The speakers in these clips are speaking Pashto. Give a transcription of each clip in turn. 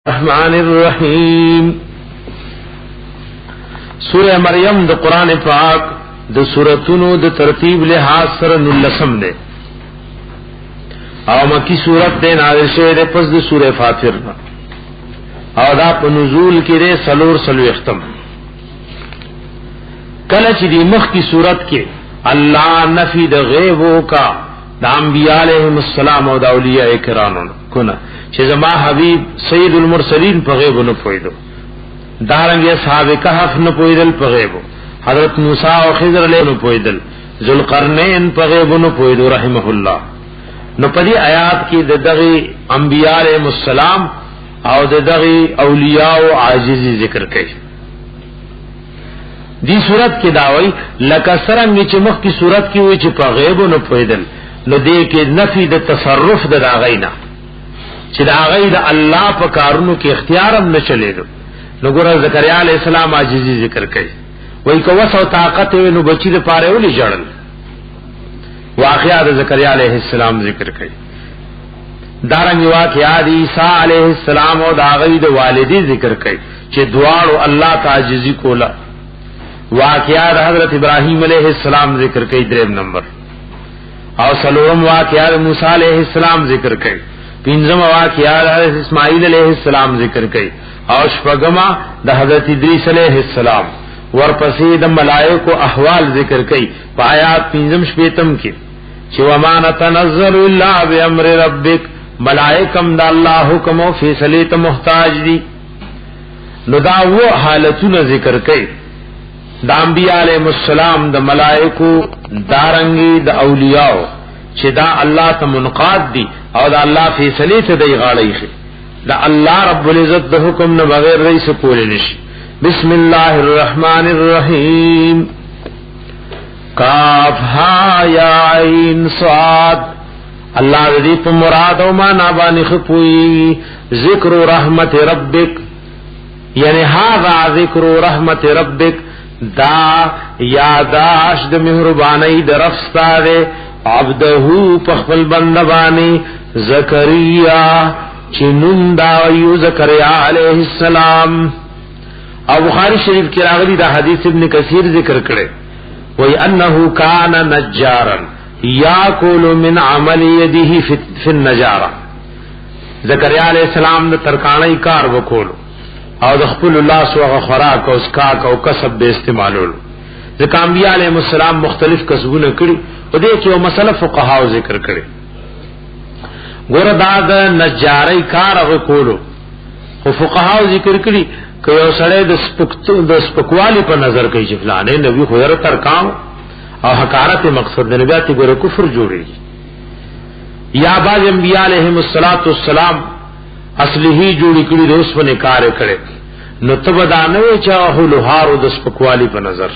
الرحمن الرحیم سورہ مریم د قرآن پاک د سورتونو د ترتیب لحاظ سره نلسم ده او مکی سورت ده نازل شوه ده پس د سورہ فاطر او دا په نزول کې ده سلور ختم کله چې د مخ کی سورت کې الله نفی د غیب کا د انبیاء علیهم السلام او د اولیاء کرامو کونه چې زما حبیب سید المرسلین په غیب نه پویدو دارنګ اصحاب کهف نه پویدل په غیب حضرت موسی او خضر له نه پویدل ذوالقرنین په غیب نه پویدو رحمه الله نو په دې آیات کې د دغه انبیاء علیهم السلام او د دغه اولیاء او عاجزی ذکر کړي دی صورت کې داوی لکه څنګه چې مخ کی صورت کې وي چې په غیب نه پویدل نو دې کې نفي د تصرف د راغینا چې دا غي د الله په کارونو کې اختیار هم نه چلےدو نو ګور زکریا علی السلام عاجزی ذکر کړي وای کو وسو طاقت نو بچی د پاره ولې جړل واقعات زکریا علیہ السلام ذکر کړي دارنګ واقعات عیسی علیہ السلام او دا غي د والدی ذکر کړي چې دواړو الله تعجزی کولا واقعات حضرت ابراہیم علیہ السلام ذکر کړي دریم نمبر او سلورم واقعات موسی علیہ السلام ذکر کړي پنځم واقعات حضرت اسماعیل علیہ السلام ذکر کړي او شپږم د حضرت ادریس علیہ السلام ورپسې د ملائکو احوال ذکر کړي آیات پنځم شپږم کې چې وما نتنزل الا بامر ربک ملائکم د الله حکم او فیصله ته محتاج دي نو دا و حالتونه ذکر کړي د انبیاء علیهم السلام د ملائکو دارنګي د اولیاء چې دا الله ته منقاد دي او دا الله فیصله ته دی غاړی شي دا الله رب العزت د حکم نه بغیر رئیس کول نشي بسم الله الرحمن الرحیم کاف ها یا عین صاد الله دې په مراد او معنا باندې خپوي ذکر رحمت ربک یعنی هاذا ذکر رحمت ربک دا یاداش د مهربانی درفستاره عبده پخپل بندبانی زکریا چنون دا یو زکریا علیہ السلام او بخاری شریف کی راغلی دا حدیث ابن کثیر ذکر کرے وی انہو کان نجارا یاکول من عمل یده فی النجارہ زکریا علیہ السلام دا ترکانی کار وکولو او د خپل الله سوغه خوراک او اسکاک او کسب به استعمالولو ځکه انبیاء علیهم السلام مختلف کسبونه کړی په دې کې یو مسله فقهاو ذکر کړي ګور دا د نجاری کار وکولو خو فقهاو ذکر کړي که یو سړی د سپکوالی په نظر کوي چې فلانه نبی خو یې ترکام او حقارت مقصد د نبیات ګور کفر جوړي یا بعض انبیاء علیهم السلام اصلی ہی جوڑی کړي د اوس په کار کړي نو تبدانه چا هلوهارو د سپکوالی په نظر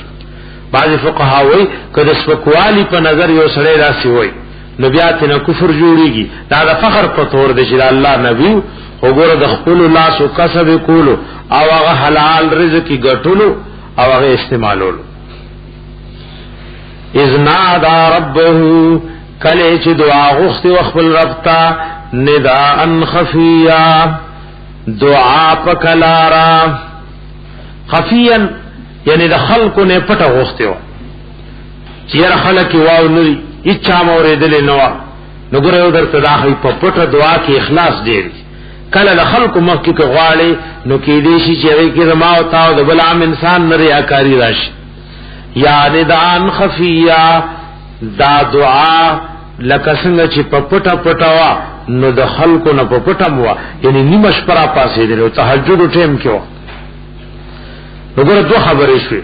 بعض فقهاوی کله سپکوالی په نظر یو سړی راسي وای نو بیا ته کفر جوړیږي دا د فخر په تور دی چې الله نبی وګوره د خپل الله سو کسب کولو او هغه حلال رزق ګټلو او هغه استعمالولو اذنا دا ربه کله چې دعا غوښتي خپل رب ته نداء خفیا دعا پکلارا خفیا یعنی د خلکو نه پټه غوښتیو چې خلک واو نری اچھا موریدل نو نو ګره درته داخلي په پټه دعا کې اخلاص دی کله د خلکو مخکې غواړي نو کې دې شي چې کې زما او تاسو د بل عام انسان نه ریاکاری راشي یا نداء خفیا دا دعا لکه څنګه چې په پټه پټوا نو د خلکو نه په پټه مو یعنی نیمه شپه را پاسې دی او تهجد ټیم کې وګوره دوه خبرې شوې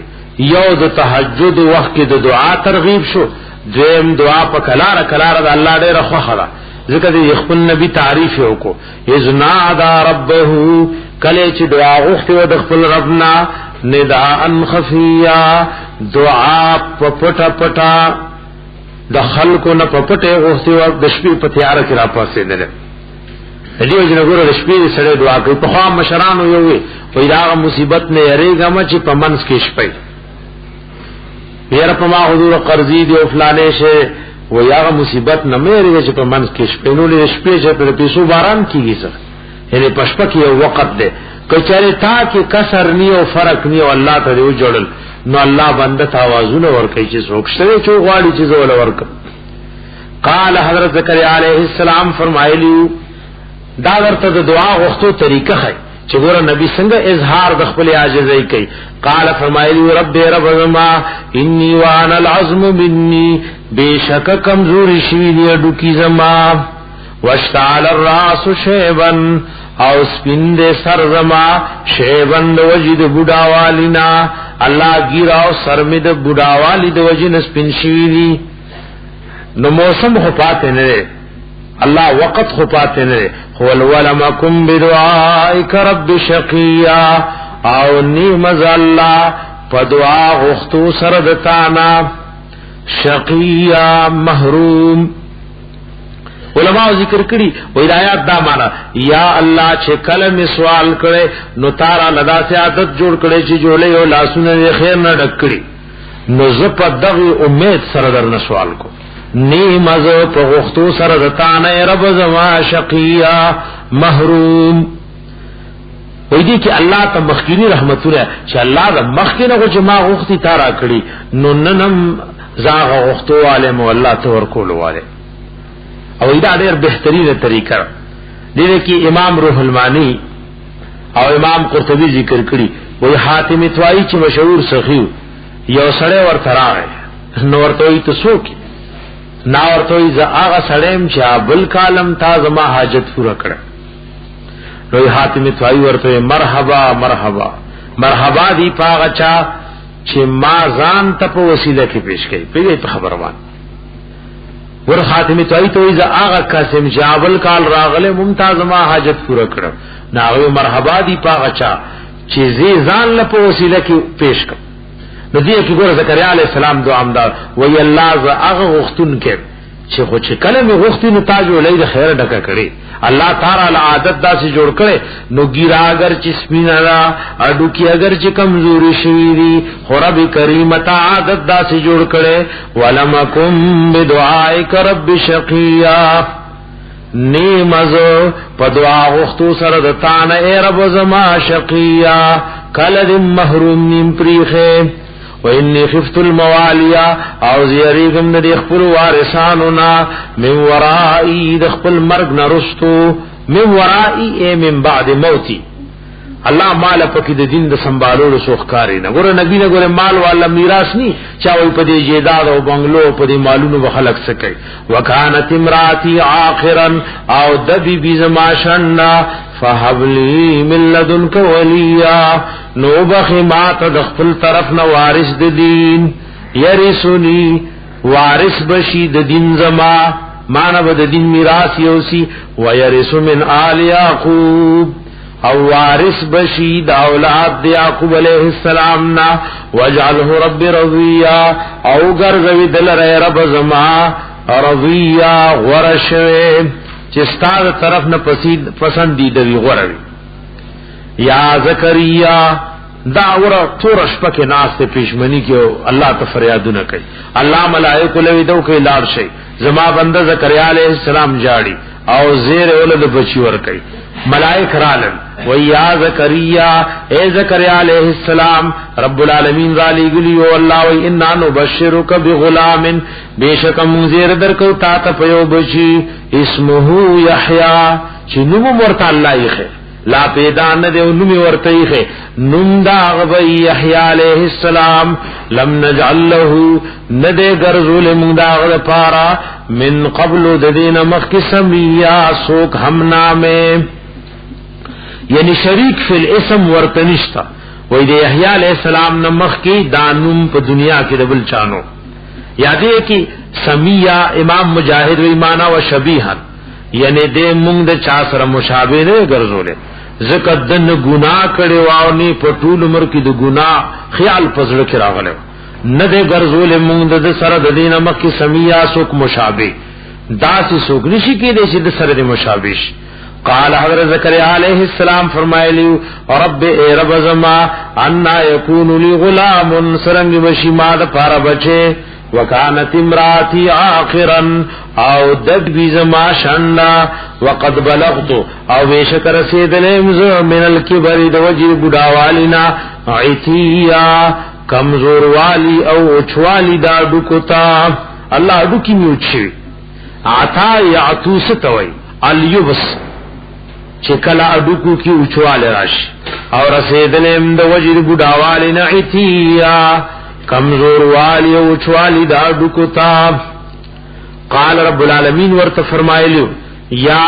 یو د تهجد وخت کې د دعا ترغیب شو دویم دعا په کلاره د الله ډېر خوخه ذکر دی خپل نبی تعریف وکړو اذنا دا ربه کله چې دعا غوښته د خپل ربنا نداء خفیا دعا په پټه د خلکو نه په پټه غوښتي او د شپې په تیار کې را پاسې نه دي دې وګوره د شپې سره دعا کوي په خوا مشرانو یو وي په دا مصیبت نه یریږه چې په منځ کې شپې یاره په ما حضور قرضې دی او فلانه شه و یا مصیبت نه مېریږي چې په منځ کې شپې نو لې شپې چې په پیسو باران کیږي سره یعنی پشپک یو وقت دے کچره تا کې کسر نی او فرق نی او الله ته یو جوړل نو الله بنده توازن ورکړي چې څوکشته چې غواړي چې زول ورک. قال حضرت زکریا علیہ السلام فرمایلی دا ورته د دعا غوښتو طریقه ہے چې ګور نبی څنګه اظهار د خپل عاجزۍ کوي. قال فرمایلی رب زما انی وانا العظم مني بیشک کمزوری شوی دی اډو کی زما واشتعل الراس شیبا او سپین دے سر زما شیبن دو وجد بڑاوالینا اللہ گیراو سرمد بڑاوالی دو وجد سپین شویدی نو موسم خپاتے نرے اللہ وقت خپاتے نرے ولمکم بدعائک رب شقیا او نیمز اللہ پدعا غختو سردتانا شقیا محروم. علماء ذکر کړي و ہدایت دا معنا یا الله چې کلم سوال کړي نو تارا لدا سے عادت جوړ کړي چې جوړې او لاسونه خیر نه ډکړي نو زه په دغه امید سره درنه سوال کو نیمز په غختو سره دتانه رب زما شقیا محروم. وې دي چې الله ته مخکینی رحمتونه چې الله د مخکینه کو چې ما غختی تارا کړي نو ننم زاغه غختو عالم والله تور کول والے او دا ډېر بهترینه طریقه دی چې امام روح المانی او امام قرطبی ذکر کړي وای حاتم طوائی چې مشهور سخی یو سړی ورته راغی نو ورته وی تاسو کې نا ورته وی ز هغه سړیم چې بل کالم تا زما حاجت پورا کړ. نو حاتم طوائی ورته مرحبا مرحبا مرحبا دی پاغه چا چې ما ځان ته په وسیله کې پیش کړي په خبروان ور خاتمی توئی توئی ز آغا قسم جابل کال راغل ممتاز ما حاجت پورا کرو ناغوی مرحبا دی پاغا چا چیزی زان لپا وسیلہ کی پیش کر. نو دیئے کی گورا زکریا علیہ السلام دو عمدار وی اللہ ز آغا غختن کے چی خود چی کلمی غختی نو تاجو لئی دا خیر ڈکا کری اللہ تعالی عادت دا سی جوڑ کرے نو گیرا اگر چی سپینا را اڈو کی اگر چی کمزوری شویری خورب کریمتا عادت دا سی جوڑ کرے ولمکم بدعائک رب شقیا نیمزو پا دعا غختو سردتان اے رب زما شقیا کلد محروم نیم پریخے وَإِنِّي خِفْتُ الْمَوَالِيَا او زیریگم دا دیخپل وارثانونا من ورائی دخپل مرگ نرستو من ورائی اے من بعد موتی اللہ مال پکی دا دین دا سنبالو سوخکاری نا گورا نبی نا گورا مال والا میراث نی چاوی پا دی جیداد و بنگلو پا دی مالونو بخلق سکے وکانت امراتی آخرا او دبی بیزماشن فحبلی من لدنک ولیا نو بخی مات دخپل طرف نا وارث د دین یرسونی وارث بشی د دین زما مانا با د دین میراث یوسی ویرس من آل یعقوب او وارث بشی دا اولاد دی یعقوب علیہ السلام نا وجعله رب رضیا او گرزوی دل رے رب زما رضیا غرشوی چستاد طرف نہ پسندیدہ وی غروی. یا زکریا داورا تورش پک ناس ته پیشمنی کیو الله ته فریادونه کوي الله ملائکه لوي دو کوي لار شي زما بنده زکریا علیہ السلام جاړي او زیر اولد بچی ور کوي ملائک رالن و یا زکریا اے زکریا علیہ السلام رب العالمین رالی گلیو اللہ و انا نبشرک بغلام بیشک منذیر درکو تا تپیو بچی اسمه یحیی چنو مرتا اللہ خیر لا پیدان دے نمی ورتیخ نم داغ بی یحیی علیہ السلام لم نجعل له ندے گرزول من داغ دے پارا من قبل ددین مخ سمیا سوک ہم نامے یعنی شریک فی الاسم ورتنشتا وی دے یحیی علیہ السلام نمخ کی دانم پا دنیا کی دبل چانو یادے کی سمیہ امام مجاہد و ایمانا و شبیحن یعنی دے مونگ دے چاسر مشابه دے گرزولے ذکر دن گناہ کڑے واونی پا طول عمر کی دے گناہ خیال پزڑ کی راغلے ندے گرزولے مونگ دے سر دین مکی سمیہ سوک مشابه دا سی سوک نشی کی دے سی دے سر دے مشابهش. قال حضرت زکریا علیہ السلام فرمائے لیو رب اے رب زما انا یکون لی غلام سرنگ بشی ماد پارا بچے وکانت امراتی آخرا او دد بیزما شننا وقد بلغت او بیشک رسیدلیم زو من الكبر دوجی بڑاوالنا عتیا کمزور والی او اچوالی دا ڈکتا اللہ ڈکی میوچوی عطا یعطو ستوی الیبس چکل اڈکو کی اچوال راش او رسیدلیم دوجی بڑاوالنا عتیا کمزور والی او اچوالی دا ڈکتا قال رب العالمین ورت فرمایلیو یا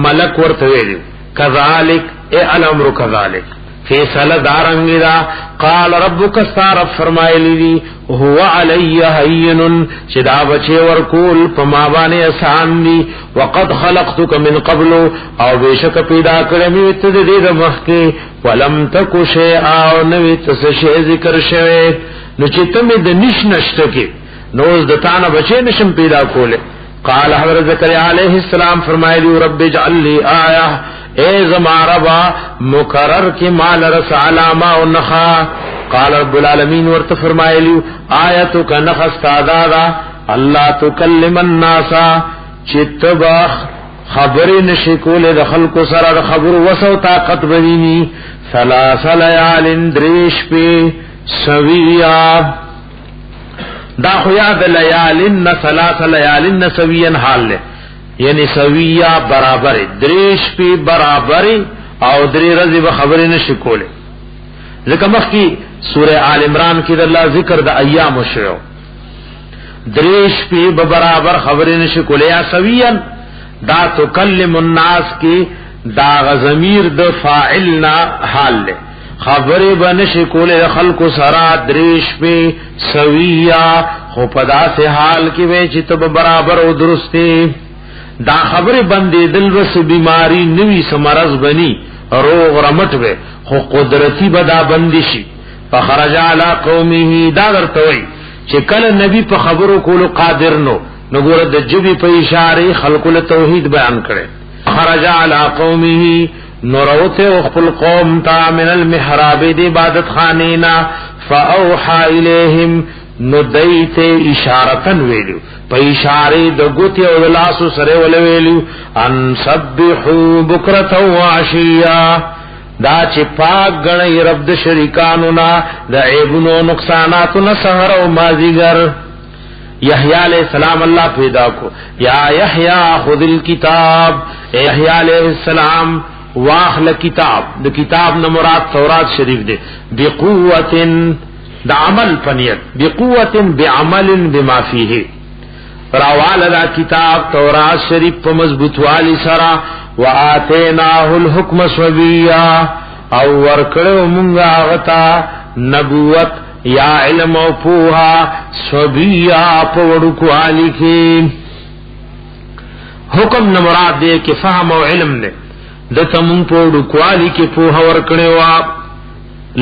ملک ورت ویلیو کذالک اے الامر کذالک فیصله دارنګ دا قال ربک استعرف فرمایلی دی هو علی هین شدا بچے ورکول پما باندې آسان دی وقد خلقتک من قبل او بیشک پیدا کړم ته دې د مخکې ولم تک شیئا او نو ته شی ذکر شوه نو چې ته د نش نشته کې نوز دتانا بچے نشم پیدا کولے قال حضرت زکریا علیہ السلام فرمائے رب اجعل لی آیہ اے زماربا مقرر کی مال رس علاما و نخا قال رب العالمین ورت فرمائے آیتو کا نخستادادا اللہ تکلم الناسا چتباخ خبری نشکول دخل کو سر خبر وسو طاقت بنینی ثلاث لیال دریش پی سویاب دا خو یاد لیالن ثلاث لیالن سویان حال لے یعنی سویا برابر دریش پی برابر او دری رضی بخبر نشکولے ذکر مخ کی سورہ آل عمران کی اللہ ذکر دا ایام شعو دریش پی برابر خبر نشکولے یا سویان دا تکلم الناس کی دا غزمیر دا فاعلنا حال لے خبر بنش کولے خلق سرا دریش پہ سویا خو پدا سے حال کی وے چتب برابر او درستے دا خبر بندے دل بس بیماری نوی سمرز بنی روغ رمٹ وے خو قدرتی بدا بندشی فخرج علی قومه دا درتوی چکل نبی پا خبرو کولو قادر نو نگورد جبی پا اشارے خلق توحید بیان کرے خرج علی قومه نوروت اخفل قوم تا من المحراب دی عبادت خانینا فاوحا الیہم ندیت اشارتن ویلیو پا اشاری دگوتی او دلاسو سرے ولویلیو ان سبحو بکرتا وعشیا دا چی پاک گنی رب دا شرکانونا دا عیبنو نقصاناتونا سہر و مازیگر یحییٰ علیہ السلام اللہ پیدا کو یا یحییٰ خود الکتاب یحییٰ علیہ السلام واخل کتاب د کتاب نہ مراد تورات شریف دے بقوت دا عمل پنیت بقوت بعمل بما فیہ راوال دا کتاب تورات شریف په مضبوط والی سرا واتیناه الحکم صبیا او ورکړو مونږه غتا نبوت یا علم او پوها صبیا په وړو والی کې حکم نہ مراد دے کہ فهم او علم دے دته مون په ډکوالی کې په هور کړي وا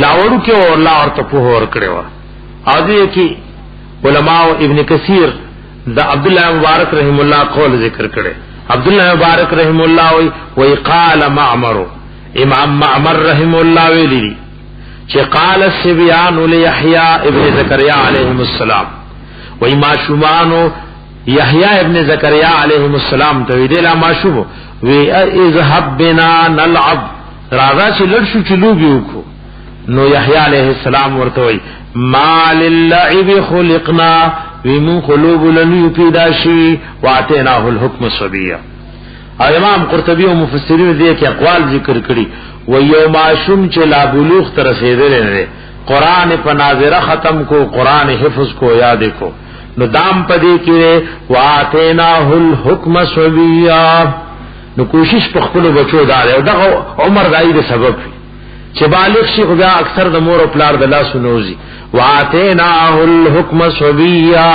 لاوړو کې او الله ورته په هور کړي وا اځي کې علماء ابن کثیر دا عبد الله مبارک رحم الله قول ذکر کړي عبد الله مبارک رحم الله وی قال معمر امام معمر رحم الله ویلی چې قال السبيان ليحيى ابن زكريا عليهم السلام وی ما شومانو یحییٰ ابن زکریا علیہ السلام تو دیلا ماشوبو وی اذهب بنا نلعب راضا چی لڑشو چلو بیو کو نو یحییٰ علیہ السلام ورتوی ما للعب خلقنا وی من قلوب لنیو پیدا شوی واتیناه الحکم صبیہ امام قرطبی و مفسرین دیئے کہ اقوال ذکر کری و یوم آشم چی لا بلوغ ترسیدے لنے قرآن پا ناظرہ ختم کو قرآن حفظ کو یاد کو نو دام پدی کرے واتیناہ الحکم صبیا نو کوشش پخپلو بچو دارے او دا عمر دائی دے سبب چھ بالغ شیخ بیا اکثر دا مور و پلار دا لا سنوزی واتیناہ الحکم صبیا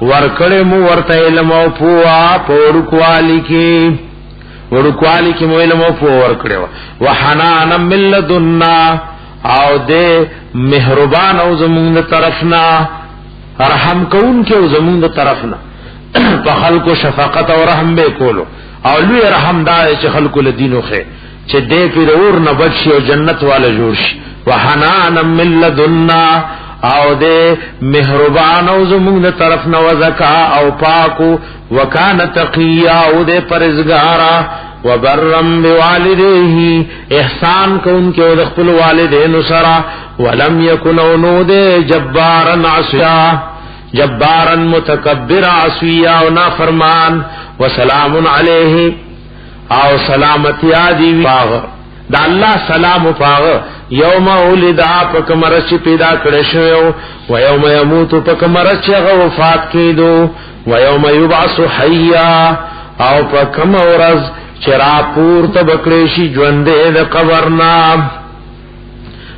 ورکڑم ورطا علم و پوا پورکوالی کی مو علم و پوا ورکڑے وحنانا من لدنا او دے مہربان او زمون طرفنا رحم کون کے زمون دا طرفنا پا خلق و شفاقت و رحم بے کولو او لوی رحم دائے چھ خلق و لدینو خیر چھ دے پی دور نبچی و جنت والا جوڑشی وحنانا من لدنا او دے مہربان او زمونږ د طرف نو زکا او پاکو وکانه تقیا او دے پرهیزګارا وبرم بوالديه احسان کون کے او خپل والدین سره ولم یکن نو دے جبارا عصیا جبارا متکبر عصیا او نافرمان وسلام علیه او سلامتی دی پاغ دا الله سلام پاغ یوم ولد پک مرچ پیدا کړه شو و یوم یموت پک مرچ وفات کیدو و یوم یبعث حیا او پک مورز چرا پور تبکړې شي ژوندې د قبرنا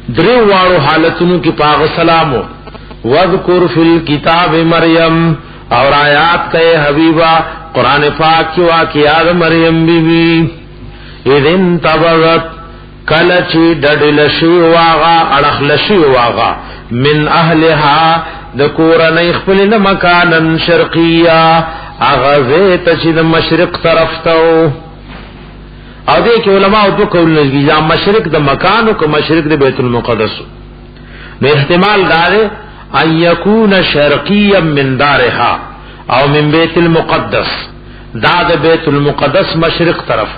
درې واړو حالتونو کې پاغ سلامو واذکر فی الکتاب مریم اور آیات کہے حبیبا قرآن پاک کی واقعات مریم بی بی اذن تبغت کلچی ڈڈلشی واغا اڑخلشی واغا من اہلها دکورن اخپلن مکانا شرقیا اغزیت چی دا مشرق طرف تو او دیکھ علماء دو قول نزگی جا مشرق دا مکانو که مشرق دا بیت المقدس نو احتمال دارے ان یکون شرقیا من دارها او من بیت المقدس دا د بیت المقدس مشرق طرف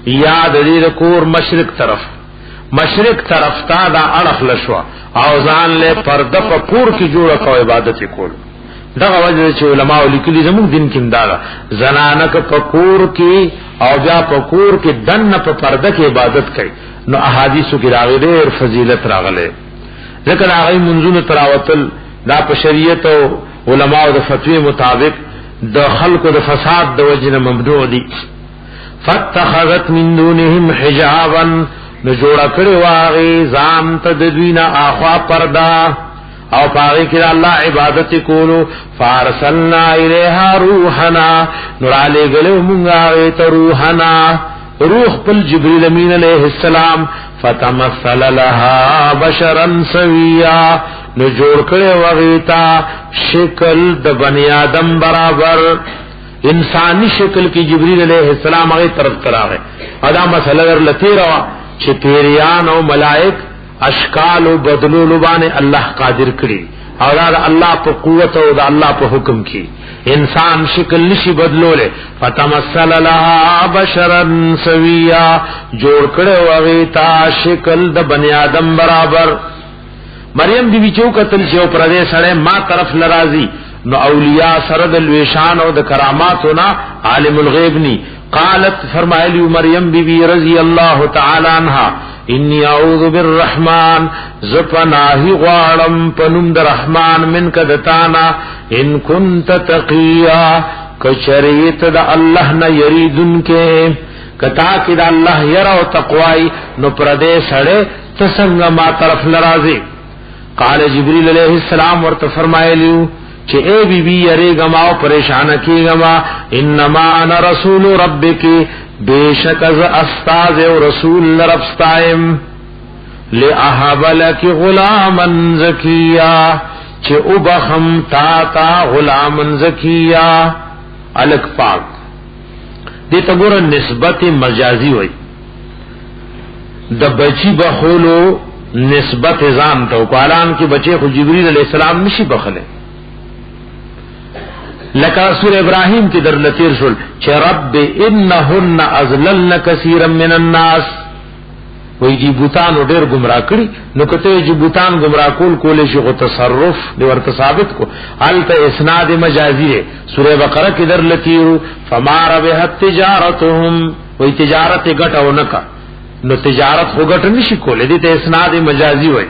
یا د دې کور مشرق طرف تا دا اڑخ لشوا او ځان له پرده په کور کې جوړه کو عبادت کول دغه وجه چې علماء لیکلي زموږ دین کې دا زنانه په کور کې او بیا په کور کې دنه په پرده کې عبادت کوي نو احادیثو کې راغلي ډېر فضیلت راغله ذکر هغه منځونه تراوتل دا په شریعت او علماء د فتوی مطابق د خلق د فساد د وجنه ممنوع دي فتخذت من دونهم حجابا نجوړه کړي واغي ځان ته د دوینا اخوا پردا او پاره کې الله عبادت کولو فارسلنا الیها روحنا نور علی غلو مونږه ته روحنا روح پل جبريل امین علیہ السلام فتمثل لها بشرا سویا نو جوړ کړي وغیتا شکل د بنی آدم برابر انسانی شکل کی جبريل علیہ السلام هغه طرف تراغه ادا مسله ور لتیرا چې پیریان او ملائک اشکال او بدلولو باندې الله قادر کړي او دا الله په قوت او دا الله په حکم کې انسان شکل نشي بدلوله فتمثل لها بشرا سویا جوړ کړي وغیتا شکل د بنی آدم برابر مریم بی بی چوکتل شو پردے سڑے ما طرف لرازی نو اولیاء سرد الویشان او د کراماتنا عالم الغیب نی قالت فرمایلی مریم بی بی رضی اللہ تعالی عنہا انی اعوذ بالرحمن زپناہی غوارم پنم در رحمان من کدتانا ان کنت تقیا کچریت دا اللہ نا یریدن کے کتا کی دا اللہ یرا و تقوائی نو پردے سڑے تسنگ ما طرف لرازی قال جبریل علیہ السلام ورته فرمایلیو چې اے بی بی یری گما او پریشان کیگما انما انا رسول ربک بیشک از استاد او رسول ربستایم لاهب لك غلاما زکیا چې وبخم تا غلاما زکیا الک پاک دې ته ګور نسبت مجازی وای د بچی بخولو نسبت ځان ته قرآن کې بچي خو جبريل عليه السلام نشي بخله لکه سورہ ابراہیم کی در لتیر شول چې رب انهن اذللن كثيرا من الناس وای دی بوتان ډېر گمراه کړي نو کته چې بوتان گمراه کول شي غو تصرف دی ورته ثابت کو الته اسناد مجازی ہے سورہ بقرہ کی در لتیر فما ربحت تجارتهم وای تجارت غټو نکا نو تجارت خو غټ نشي کولای دي ته اسناد مجازي وای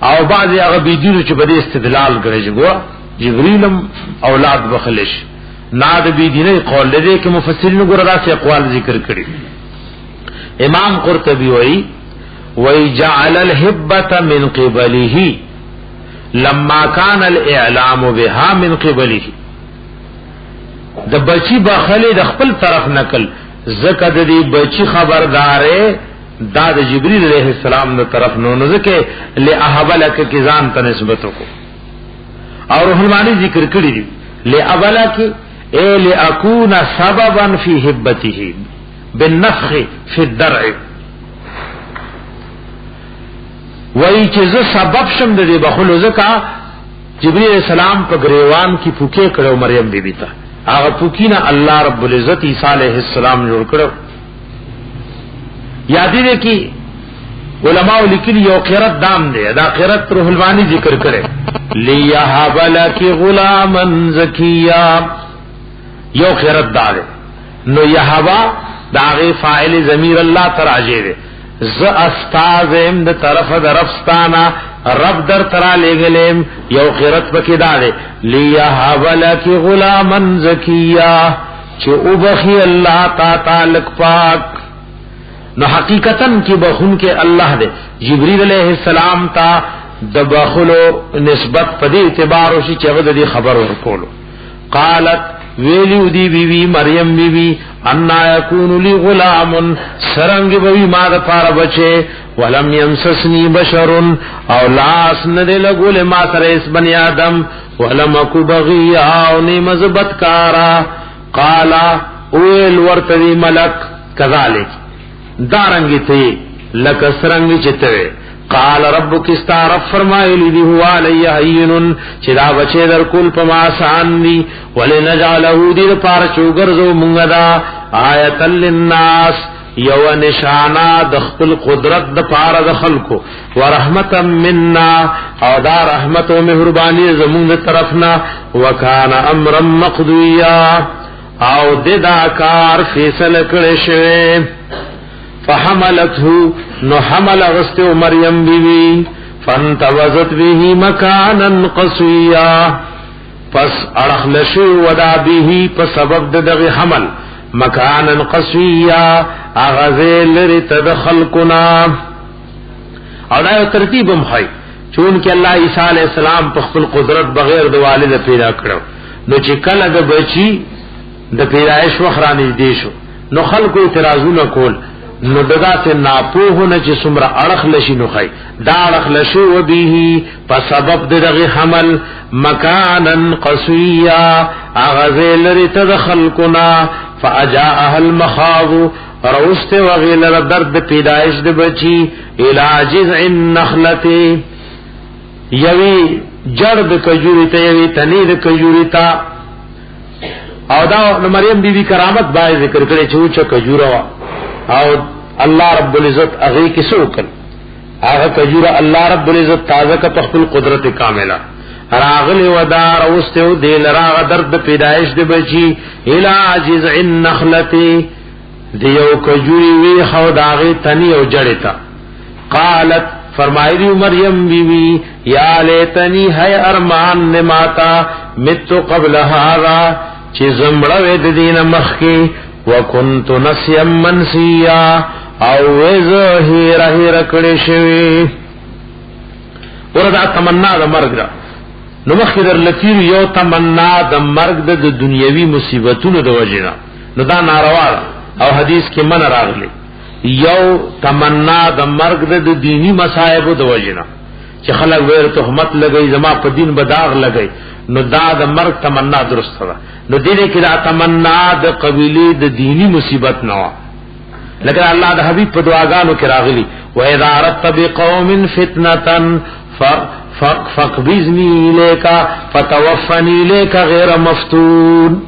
او بعض هغه بيدینو چې بده استدلال کوي ګور جبريل اولاد بخلش ناد بيدینه قول دې کې مفسرین ګور راځي اقوال ذکر کړي امام قرطبي وای جعل الهبه من قبله لما كان الاعلام بها من قبله د بچي بخله د خپل طرف نقل زکه د دې بچی خبردارې دا د جبريل عليه السلام د طرف نو زکه لاهبلک کی ځان ته نسبت کو اور رحمانی ذکر کړی دی لابلک اے لاکون سببا فی وای چې زه سبب شم د دې بخلو زکا جبرئیل علیہ السلام په گریوان کې پوکې کړو مریم بیبي ته هغه پوکینا الله رب العزت عیسی علیہ السلام جوړ کړو. یاد دې کی علماء لیکلي یو قرات دام دی دا قرات روح المانی ذکر کړي لیهب لک غلاما زکیا یو قرات دار نو یهبا داغه فاعل ضمیر الله تراجه دی ز استاذم د طرف درفستانا رب در ترا لګلم یو قرات پکې دار لیهب لک غلاما زکیا چې او بخي الله تعالی پاک. نو حقیقتاً کی بخون کے اللہ دے جبریل علیہ السلام تا دبخلو نسبت پدی اعتبارو شی چغد دی خبر ورکولو. قالت ویلیو دی بیوی مریم بیوی انا یکونو لی غلام سرنگ بیوی ماد پار بچے ولم یمسسنی بشرن او لاس ندے لگول ما سریس بنی آدم ولم اکو بغیا او نیمز بدکارا. قالا اویل ورطوی ملک کذالک دارنگی تی لکسرنگی چتوے. قال ربک استعرف فرمائلی دی ہوا علی حینن چدا بچے در کل پما آسان دی ولنجعلہو دی پارچو گرزو منگدا آیتا للناس یو نشانا دخل قدرت د پار دخل کو ورحمتا مننا او دا رحمت و مہربانی زمون طرفنا وکان امرا مقضویا او دا کار فیصل کرشوے. فحملته نو حمل غستو مریم بیوی فانتوزت به مکانا قصویا پس ارخلشو ودا به پس سبب دغه حمل مکانا قصویا اغزل رتدخل کنا. او دا ترتیب مخی چون کہ اللہ عیسی علیہ السلام په خپل قدرت بغیر د والد پیدا کړو نو چې کله د بچی د پیدائش وخرانی دی شو نو خلکو اعتراضونه کول نو دغه ته ناپوهونه چې څومره اړخ لشي نو خی دا اړخ لشو وبه په سبب دغه حمل مکانا قصویا اغزل رتدخل کنا فاجاءها المخاض روست وغیلر درد پیدائش د بچی علاجز النخلته یوی جرد کجوری تا یوی تنید کجوری تا او دا مریم بی بی کرامت بائی ذکر کرے چوچا کجورا او اللہ رب العزت اغی کسو کن آغا کجورا اللہ رب العزت تازہ کا تخفل قدرت کاملہ راغل ودار اوستو دیل راغ درد پیدائش دی بچی علاجز النخلتی دیو کجوری وی خود آغی تنی او جڑتا. قالت فرمائی مریم بیوی یا لیتنی ہے ارمان نماتا متو قبل هذا چی زمڑوی دین مخی وکنت نسیم منسیا او ویزو ہی رکڑی شوی. وردا تمنا دا مرگ دا نو مخی در لتیر یو تمنا دا مرگ دا دنیاوی مصیبتون دا وجنا نو دا ناروار او حدیث کی من راغلی یو تمنا د مرگ د دینی مصائب د وجنا چې خلک ویر تهمت لګی زما په دین بداغ لګی نو دا د مرگ تمنا درست ده. نو دې کې دا تمنا د قبیله د دینی مصیبت نه و لکه الله د حبیب په دعاګانو کې راغلی و اذا رت بقوم فتنه فقبضني اليك فتوفني اليك غير مفتون.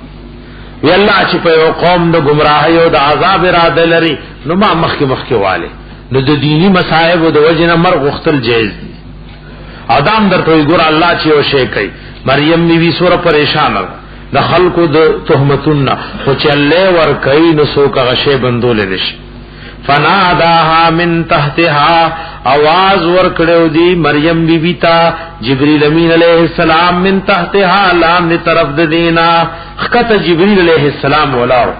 وی اللہ چې په یو قوم د گمراهی او د عذاب اراده لري نو ما مخکې والے نو د دینی مصائب او د وجنه مرغ وختل جایز دي. ادم درته ګور الله چې او شی کوي مریم بیوی سوره پریشان د خلکو د تهمتونه خو چې الله ور کوي نو سو کا غشي بندول لشي. فناداها من تحتها आवाज ور کړو دی مریم بیبی تا جبرئیل امین علیہ السلام من تحتها لام دی طرف د دینا خط جبرئیل علیہ السلام ولاو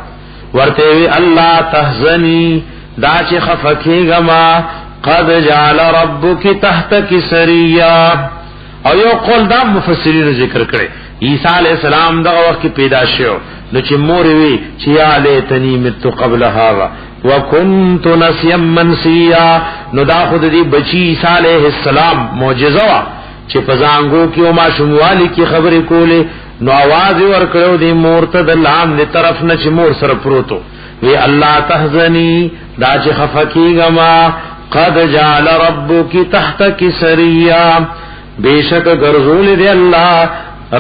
ورته وی الله تحزنی دا چې خفکی غما قد جعل ربک تحتک سریا. او یو قول دا مفسرین ذکر کړي عیسی علیہ السلام دغه وخت پیدا شو نو چې مور وی چې یا لیتنی مت قبل هذا وکنت نسیا منسیا نو دا خود دی بچی عیسی علیہ السلام معجزہ وا چې پزانګو کې او ما شموالی کی خبرې کولې نو आवाज ورکړو دی مور ته د لام دی طرف نه چې مور سره پروتو وی الله تحزنی دا چې خفقی غما قد جعل ربك تحتك سریا بیشک گرزول دی اللہ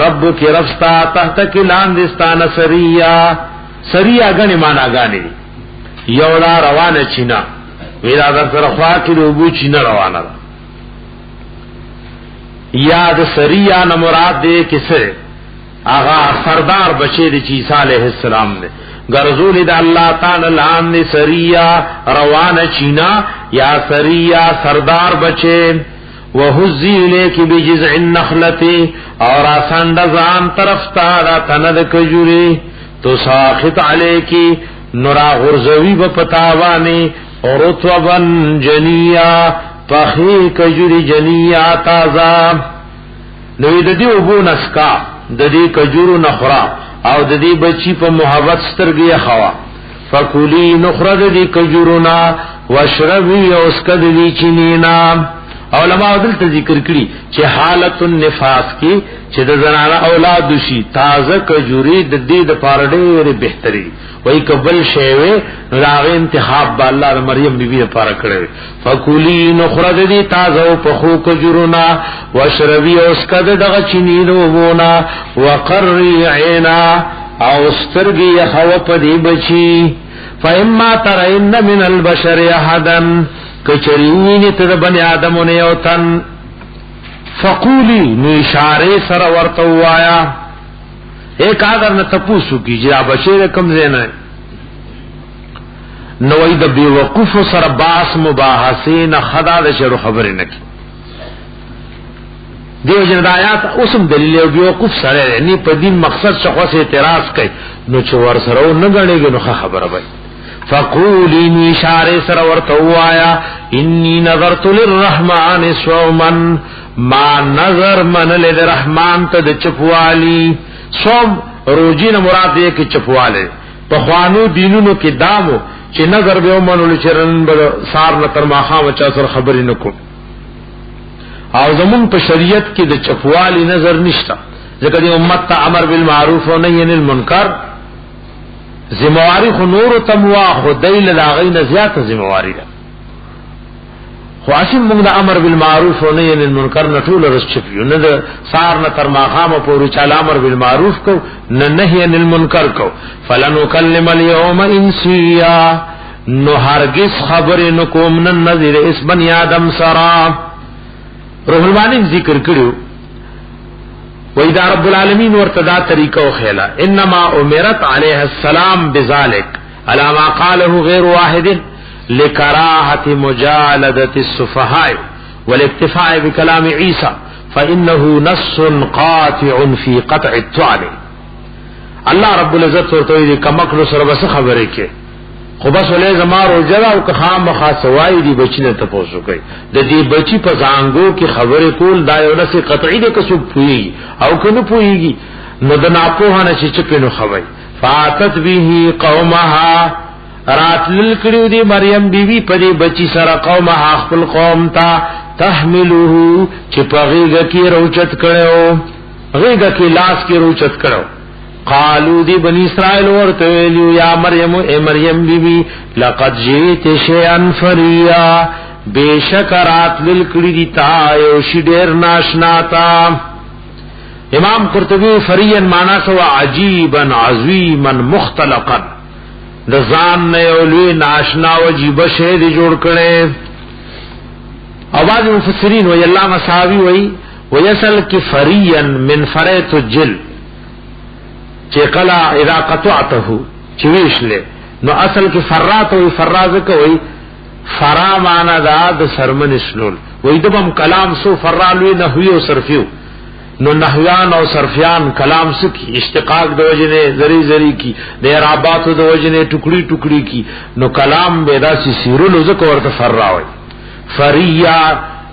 ربک رفستا تحتک لاندستان سریا سریا گنی مانا گانی یولا روان چینا ویرا در سر خواکی روبو چینا روانا دا یاد سریا نمراد دے کسر آغا سردار بچے دی عیسیٰ علیہ السلام نے گرزول دا اللہ تعالی لان سریا روان چینا یا سریا سردار بچے وحزی الیک بجزع النخلتی اور آسان دزان طرف تارا تند کجوری تو ساخت علیکی نرا غرزوی بپتاوانی رطوبا جنیا پخی کجوری جنیا تازا نوی دا دی ابو نسکا دا دی کجورو نخرا او د دې بچی په محبت سترګې خوا فکولی نخرد دی کجورنا واشربی اسکد دی چینینا علماء دلته ذکر کړي چې حالت النفاس کې چې د زنانه اولاد شي تازه کجوري د دې د پاره ډېر بهتري وای قبل شیوه راغ انتخاب با الله د مریم بیبي لپاره کړی فکولی نخرد دی تازه په خو کجورنا واشربی اسکد دغه چینینو ونا وقری عینا او سترګي خو په دې بچي فإما ترين من البشر احدا کچریوینی تر بنی آدمون یوتن فقولی نو اشاره سر ورطوایا ایک آگر نتپوسو کی جرا بشیر کم زینای نوئی دا بیوقوف سر باس مباحثین خدا دا شروع خبری نکی دیو جن آیات اسم دلیل بیوقوف سر یعنی پا دین مقصد شخص اعتراض کئی نو چوار سرو نگنے گی نو خبر بائی فقولی اشارے سر ورتوایا انی نظرت للرحمن صوما ما نظر من للرحمن تد چپوالی صوم روجین مراد دے کہ چپوالے پخوانو دینونو کی دامو چی نظر بیو منو لچرن سار نتر ماخام چا سر خبری نکو او زمون په شریعت کی د چپوالی نظر نشتا ذکر دی امت تا امر بالمعروف و نهی عن المنکر ذمہواری خو نور تموا خدای لاغین زیات ذمہواری ده خو اسیم موږ د امر بالمعروف او نهی عن المنکر نټول رسچپیو نه د سار نه تر ماقام پورې چا امر بالمعروف کو نه نهی عن المنکر کو فلنکلم اليوم انسیا نو هرگز خبر نکوم نن نذیر اس بنی آدم سرا روح المانی ذکر کړو وَإِذَا رب العالمین ورتدا طریقہ خیلا انما امرت علیہ السلام بذلك على ما قاله غیر واحد لکراہت مجالدت السفهاء والاکتفاء بکلام عیسی فإنه نص قاطع في قطع الطعن اللہ رب العزت ورتوی کمکلو سره بس خبره کې خو بس ولې زمارو جرا او خام خاصوای دی بچنه ته پوسو کوي د دې بچی په زانګو کې خبره کول دا یو نس قطعی ده کسو پوي او کنه پويږي نو د ناپوهانه چې چپینو خوي فاتت به قومها راتل کړو دی مریم بیبي په دې بچی سره قومها خپل قوم ته تحملوه چې په غیګه کې روچت کړو غیګه کې لاس کې روچت کړو قالو دی بنی اسرائیل ورته ویلو یا مریم اے مریم بی بی لقد جئت شیئا فریا بیشکرات للکړی دی تا یو شی ډیر ناشنا تا امام قرطبی فریا معنا سو عجیبا عظیما مختلقا د ځان نه یو لوی ناشنا او عجیب شی دی جوړ کړي اواز مفسرین وی علامہ صحابی وی یسل کی فریا من فریت الجل چې کلا اذا قطعته چويش له نو اصل کې فرات او فراز کوي فرا معنا دا د سرمن شلول وې دبم کلام سو فرالوي نحوی او صرفیو نو نحویان او صرفیان کلام سکی اشتقاق د وجنه زری زری کی د اعرابات د وجنه ټوکړي ټوکړي کی نو کلام به داسي سیرول زکه ورته فراوي فریا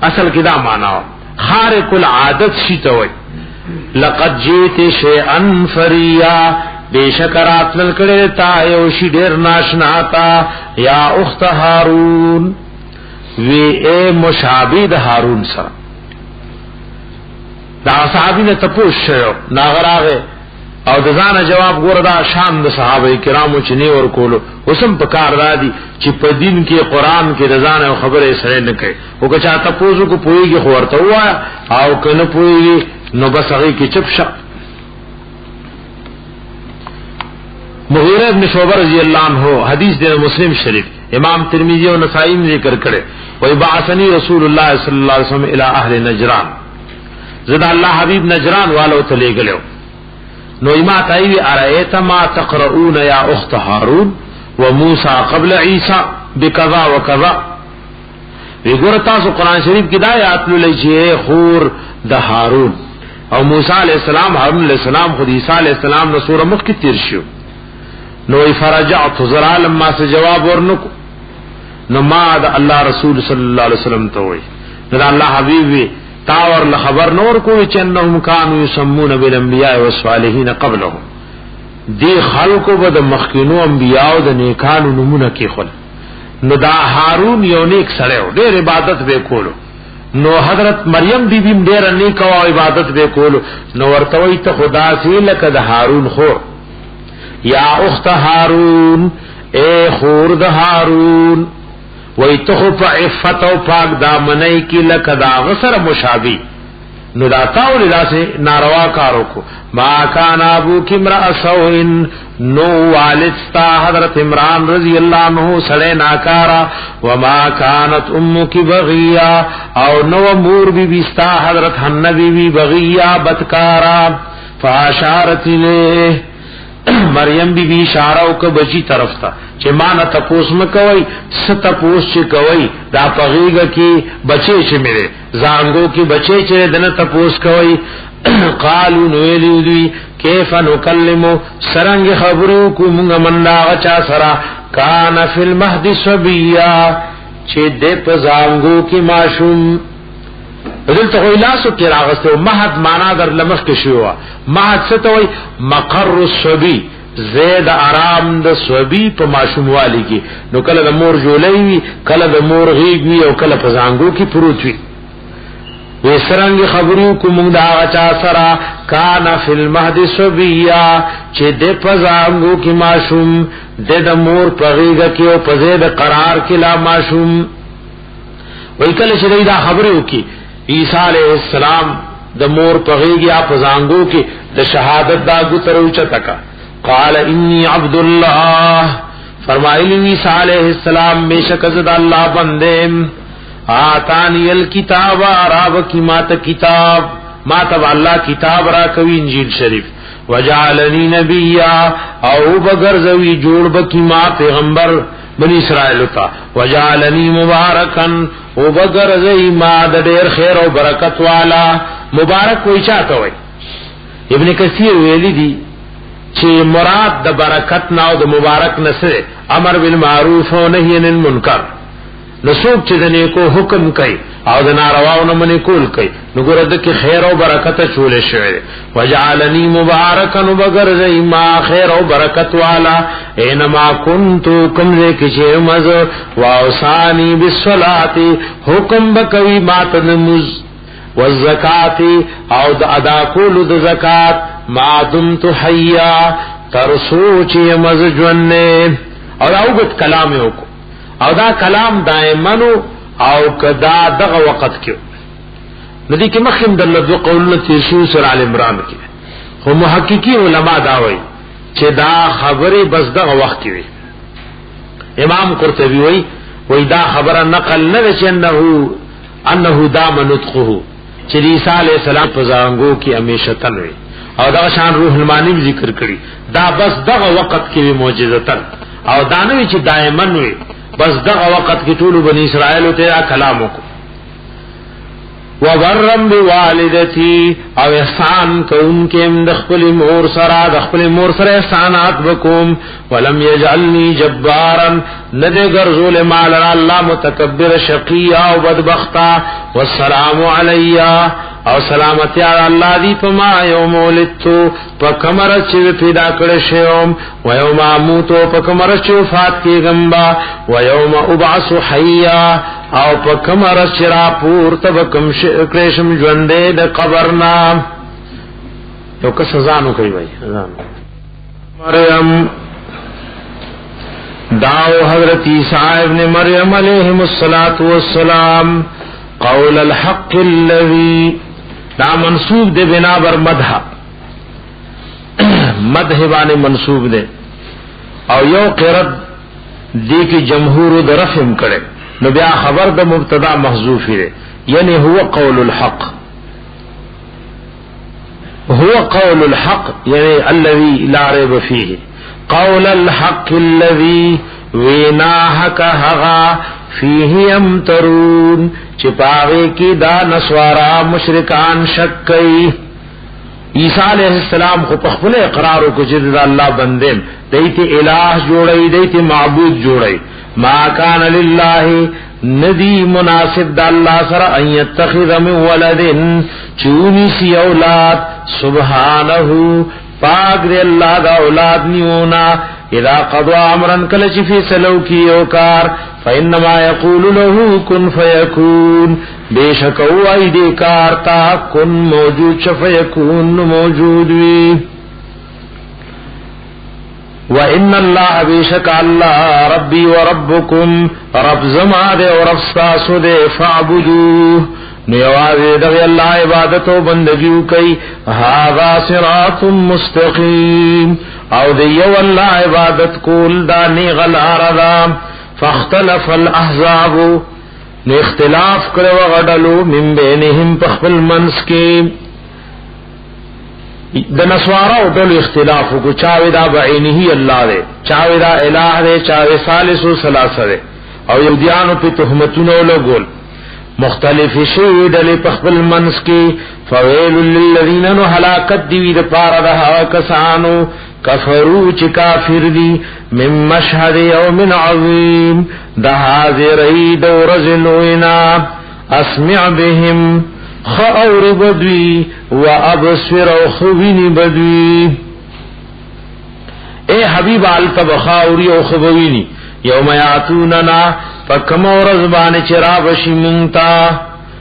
اصل کې دا معنا خارق العادت شي ته وي لقد جئت شيئا فريا بیشکرات لکڑے تا یو شی ډیر ناشنا تا یا اخت هارون وی اے مشابه هارون سره دا صحابی نے تپوش شو ناغراغه او د ځان جواب ګوردا شان د صحابه کرامو چې نه ور کولو وسم په کار را دي چې په دین کې قران کې د ځان او خبره سره نه کوي او که چا تاسو کو پويږي خو ورته وا او کنه پويږي نو بس هغه کې چپ شه. مغیرہ ابن شعبہ رضی اللہ عنہ حدیث دے مسلم شریف امام ترمذی اور نسائی نے ذکر کرے و بعثنی رسول اللہ صلی اللہ علیہ وسلم الى اهل نجران زدا اللہ حبیب نجران والو تلے گلو نو ما تایوی ارایت ما تقرؤون یا اخت هارون وموسی قبل عیسی بکذا وکذا وی ګور تاسو قران شریف کې دا آیات لولې چې خور د هارون او موسی علیہ السلام هارون علیہ السلام خو عیسی علیہ السلام نو سوره مخ کې تیر شو نو فرجعت زرالم ما سے جواب ورنکو نو ما دا اللہ رسول صلی اللہ علیہ وسلم تو ہوئی دا اللہ حبیبی تاور لخبر نور کوئی چنہم کانو یسمون بالانبیاء والصالحین قبلهم دی خلقو با دا مخینو انبیاء دا نیکانو نمونہ کی خل نو دا هارون یو نیک سڑیو دیر عبادت بے کولو نو حضرت مریم بی بیم دیر نیکو عبادت بے کولو نو ورتوی تا خدا سی لکا دا هارون خور یا اخت هارون اے خور د هارون وی تخو پا عفت و پاک دامنی کی لکدا غسر مشابی نو دا تاولی دا سے ناروا کارو کو ما کان ابو کی امرأ سوئن نو والد ستا حضرت عمران رضی اللہ عنہ سڑے ناکارا وما کانت امو کی بغیا او نو مور بی بی ستا حضرت حن بی بی بغیا بدکارا فاشارتی لے مریم بی بی اشارہ وک بچی طرف تا چې مان تپوس مکوي ست تپوس چې کوي دا پغیګه کی بچی چې میره زانګو کی بچی چې دنه تپوس کوي قالو نویلی دوی کیف نکلمو سرنگ خبرو کو مونږ منډا چا سرا کان فی المهد صبیا چې دې په زانګو کی معشوم دلته ویلاسو کې راغسته مهد معنا در لمخ کې شو مهد ستوي مقر الصبي زید آرام د صبي په معشوم والی کې نو کله د مور جولې وی کله د مور غیږ وی او کله په زانګو کې پروت وی وسرنګ خبرو کوم دا چا سرا کان فی المهد صبیا چې د په زانګو کې معشوم د مور په غیږ کې او په زید قرار کې لا معشوم وی کله چې دا خبره وکي عیسی علیہ السلام د مور پغیږي اپ زانګو کې د شهادت دا ګتر اوچتکا قال انی عبد الله فرمایلی عیسی علیہ السلام بیشک از الله بندے آتانی الکتاب راب کی مات کتاب مات الله کتاب را کوي انجیل شریف وجعلنی نبیا او بغرزوی جوړ بکی ما پیغمبر بنی اسرائیل تا وجعلنی مبارکن او بغرزی ما د ډیر خیر او برکت والا مبارک کوئی چاته وای ابن کثیر ویلی دی چې مراد د برکت نه او د مبارک نه سره امر بالمعروف او نهی عن المنکر نسوک چې د نیکو حکم کوي او د نارواو نه منې کول کوي نو ګره د کې خیر او برکت چولې شوی وجعلنی مبارکن وبغرزی ما خیر او برکت والا اینما کنت کم دې کې چې مز واوصانی بالصلاه حکم بکوي ما تنمز والزکات او د ادا کول د زکات ما دمت حیا ترسو چې مز جنې او اوغت کلام یو او دا کلام دائمنو او کدا دغه وخت کې ندی کې مخیم د لږ قولونه تیسو سره ال عمران کې خو محققي علما دا وایي چې دا خبره بس دغه وخت کې وي امام قرطبي وایي دا خبره نقل نه چې انه دام نطقه چې عیسی علیہ السلام په زانګو کې همیشه تلوي او دا شان روح المانی ذکر کړي دا بس دغه وخت کې معجزه او دانوي چې دائما وي بس دغه وخت کې ټول بنی اسرائیل ته کلام وکړو وبرم بوالدتی او احسان کوم کې د خپل مور سره احسانات وکوم ولم یجعلنی جبارا ند غرزول مال الله متکبر شقیا او بدبختا والسلام علیہ او سلامتی الله دی پما یوم ولدتو پکمر چې پیدا کړی شوم و یوم اموتو پکمر چې وفات کیږم با و یوم ابعث حیا او پکمر چې را پور تبکم کرشم ژوندې د قبرنا یو کس ځانو کوي وای ځان مریم داو حضرت عیسی ابن مریم علیہ الصلوۃ والسلام قول الحق الذي دا منصوب دے بنا بر مدح مدح باندې منصوب دے او یو قرت دی کی جمهور د رفم کړي نو بیا خبر د مبتدا محذوف دی یعنی هو قول الحق هو قول الحق یعنی الذي لا ريب فيه قول الحق الذي وینا حق هغا فيه يمترون چې پاوی کی دا نسوارا مشرکان شک کوي عیسی علیہ السلام خو خپل اقرار کو چې د الله بندیم دیته الہ جوړی دیته معبود جوړی ما کان لله ندی مناسب د الله سره ان یتخذ من ولد چونی سی اولاد سبحانه پاک دی الله دا اولاد نیونا اذا قضى امرا کل چ فیصلو کیو کار فانما يقول له كن فيكون بیشک وای دی کار تا کن موجود شفیکون موجود وی وان الله بیشک الله ربي وربكم رب زما دے اور افساسو دے فعبدوه نیوازی دغی اللہ عبادت و بندگیو کئی هذا صراط مستقیم او دیو اللہ عبادت کول دا نیغل آردا فاختلف الاحزاب نو اختلاف کرو غڈلو من بینهم پخبل منس کی دا نسوارا ڈلو اختلافو کو چاوی دا بعینی اللہ دے چاوی دا الہ دے چاوی ثالث و ثلاثہ دے او یودیانو پی تحمتونو لگول مختلف شوی ڈلی پخبل منس کی فویل للذین نو حلاکت دیوی دا پارا دا ہوا کسانو کفرو چی کافر دی من مشہد یوم عظیم دا حاضری دو رزلوینا اسمع بهم خاور بدوی و ابصر و خوین بدوی اے حبیب آلتا بخاوری و خوینی یوم یاتوننا فکم ورزبان چرابشی منتا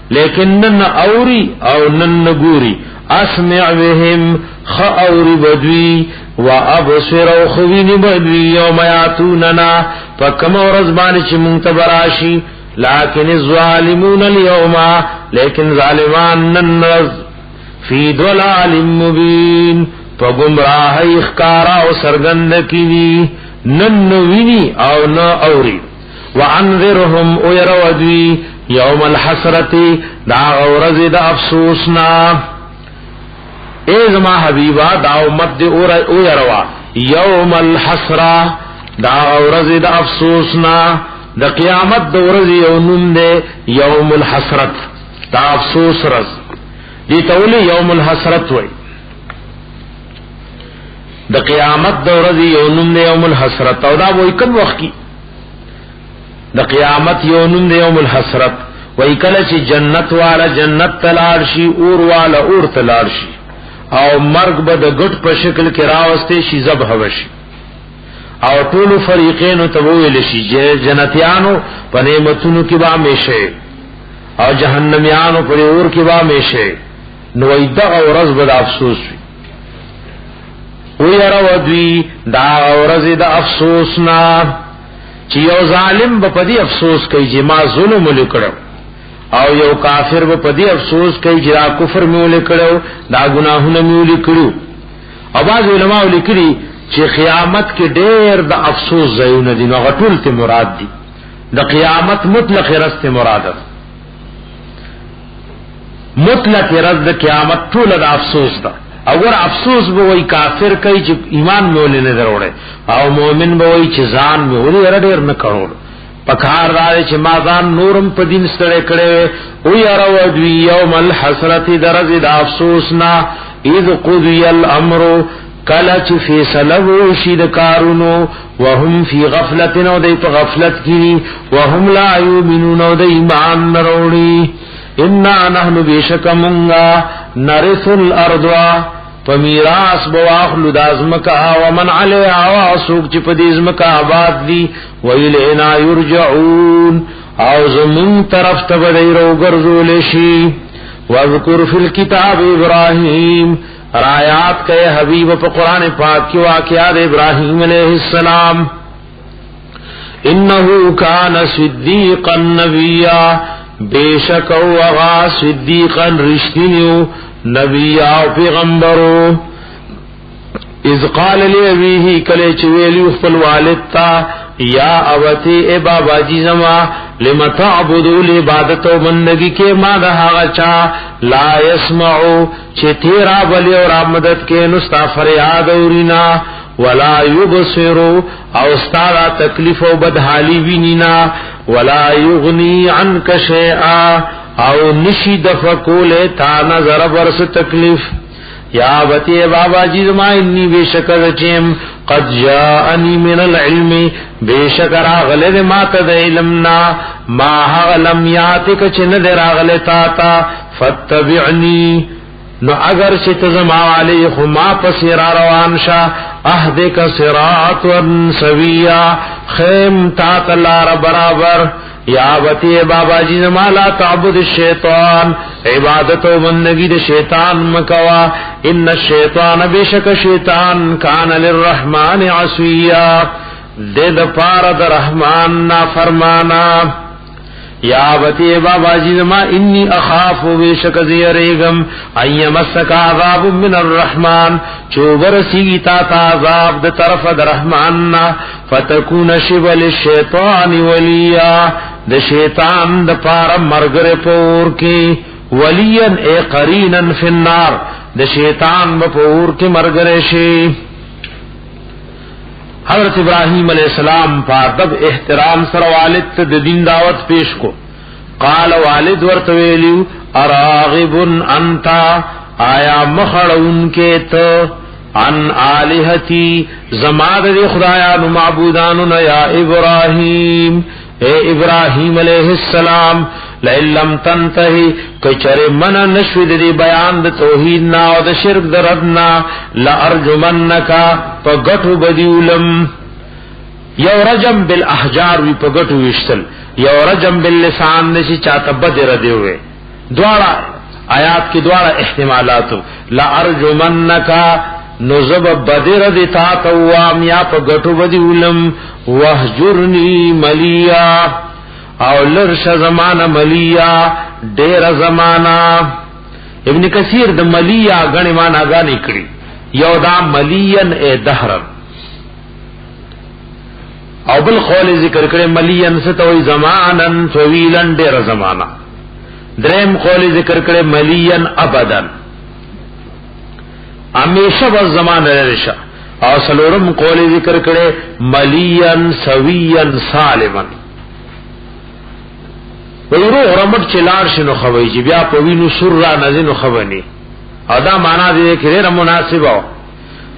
لیکن نن اوری او نن گوری اسمع بهم خاوری بدوی و ابصر و خوین بدوی یوم یاتوننا فکم ورزبان چی منتا براشی لیکن الظالمون اليوم لیکن ظالمان ننرز فی دلال مبین پا گمراہ اخکارا و سرگند کی ننوینی او نا اوری وعنذرهم اویرودوی یوم الحسرتی دا غورز دا افسوسنا ایز ما حبیبا دا امت دی اویروا یوم الحسرہ دا غورز دا افسوسنا دا قیامت دا ورز یونم دے یوم الحسرت دا افسوس رز دی تولی یوم الحسرت وی دا قیامت دا ورز یونم دے یوم الحسرت او دا وی کم وقت کی دا قیامت یونم دے یوم الحسرت وی کلچ جنت والا جنت تلارشی اور والا اور تلارشی او مرگ با دا گٹ پا شکل کی راوستے شی زبح وشی او طول فریقینو تبویل شی جنتیانو پا نعمتونو کی با میشے او جہنمیانو پر اور کی با میشے نوی دا غورز بدا افسوس وی ودوی دا غورز دا افسوسنا چی یو ظالم با پدی افسوس کئی جی ما ظلم لکڑو او یو کافر با پدی افسوس کئی جی را کفر میو لکڑو دا گناہون میو لکڑو او بعض علماء لکڑی چی قیامت کے دیر دا افسوس زیون دی نو غطول تی مراد دی دا قیامت مطلق رز تی مراد مطلق رز دا قیامت طول دا افسوس دا اگر افسوس بوئی کافر کئی چی ایمان مولی ندر اوڑے او مومن بوئی چی زان مولی اردیر نکروڑ پکار دارے چی مازان نورم پا دین سڑے کڑے اوی اروادوی یوم الحسرتی درز دا افسوسنا اذ قضی الامرو کلا چی فیصلو شید کارونو وهم فی غفلتنو دی پا غفلت کی وهم لا یومنونو دی ایمان نروڑی انا نحن بیشک منگا نرث الارضوا فمیراس بواخلو دازمکا ومن علی آواسوک چی پا دیزمکا آباد دی ویلینا یرجعون او زمون طرف تبدی رو گرزو لشی وذکر فی الكتاب ابراہیم رایات کہ حبیب په قران پاک کې واقعات ابراہیم علیہ السلام انه کان صدیقا نبیا بیشک او غا صدیقا رشدینیو نبیا او پیغمبرو اذ قال لابیه کله چې ویلو خپل والد تا یا اوتی اے بابا جی زما لم تعبدوا لعبادت و بندگی کے ما دہا چا لا يسمعو چه تیرا بلی اور مدد کے نستا فریاد اورینا ولا یبصرو او استارا تکلیف و بدحالی بینینا ولا یغنی عنک شیئا او نشی دفکول تا نظر برس تکلیف یا بتی بابا جی زما انی بیشکر چیم قد جاءنی من العلم بیشکر آغلد ما تد علمنا ما غلم یاتک چن در آغلد تاتا فاتبعنی نو اگر چت زما علی خما پسیرا روانشا اهدک صراط سویا خیم تات لار برابر یا بتی بابا جی زما لا تعبد الشیطان عبادت و بندگی د شیطان مکوا ان الشیطان بیشک شیطان کان للرحمن عصیا دد پار د رحمان نا فرمانا یا بتی بابا جی زما انی اخاف بیشک زیریگم ای مسک عذاب من الرحمن چوبر سیتا عذاب د طرف د رحمان نا فتکون شبل الشیطان ولیا د شیطان د پار مرګره پور کی ولین اے قرینا فی النار د شیطان بپور کی مرګره شی حضرت ابراہیم علیہ السلام پادب احترام سر والد د دین دعوت پیش کو قال والد ورتویلیو اراغب انتا آیا مخڑون کے تو عن آلہتی زماد دی خدایان معبودانن یا ابراہیم اے ابراہیم علیہ السلام لئن لم تنتہی کچر من نشود دی بیان د توحیدنا و د شرک د ردنا لارجمنکا پا گٹو بدیولم یو رجم بالاحجار وی پا گٹو وشتل یو رجم باللسان نشی چاہتا بدر دیوے دوارا آیات کی دوارا احتمالاتو لارجمنکا نزب بدر دیتا توام یا پا گٹو بدیولم وحجرنی ملیا او لرش زمانہ ملیا دیر زمانہ ابن کثیر د ملیا غنی مانا گانی کړي یو دا ملین اے دهرن او بل قول ذکر کړي ملین ستوي زمانن طویلن دیر زمانہ دریم قول ذکر کړي ملین ابدن همیشه و زمانہ رشا او سلورم قول ذکر کړي ملین سویین سالمن ویرو غرمت چلار شنو خوی جی بیا پوینو سر را نزینو خوانی او دا مانا دیده که ریر مناسب او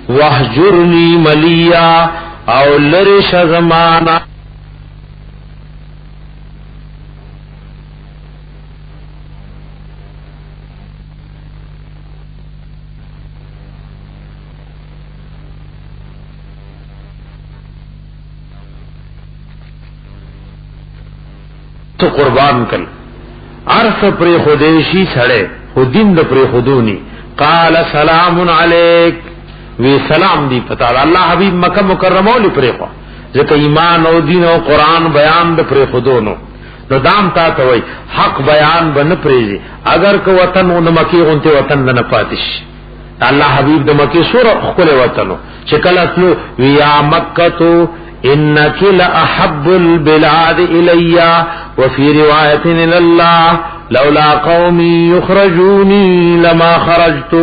وحجرنی ملیا او لرش زمانا تو قربان کل عرف پر خودیشی سڑے خودین دا پر خودونی قال سلام علیک وی سلام دی پتا اللہ حبیب مکہ مکرمو لی پر خوا ذکر ایمان او دین او قرآن بیان دا پر خودونو نو دام تا توی حق بیان بن پریزی اگر که وطن او نمکی غنتی وطن دا نپاتش اللہ حبیب دا مکی سور اخکل وطنو چکل اتلو ویا مکتو انك لأحب البلاد إلي وفي رواية إلى الله لولا قومي يخرجوني لما خرجت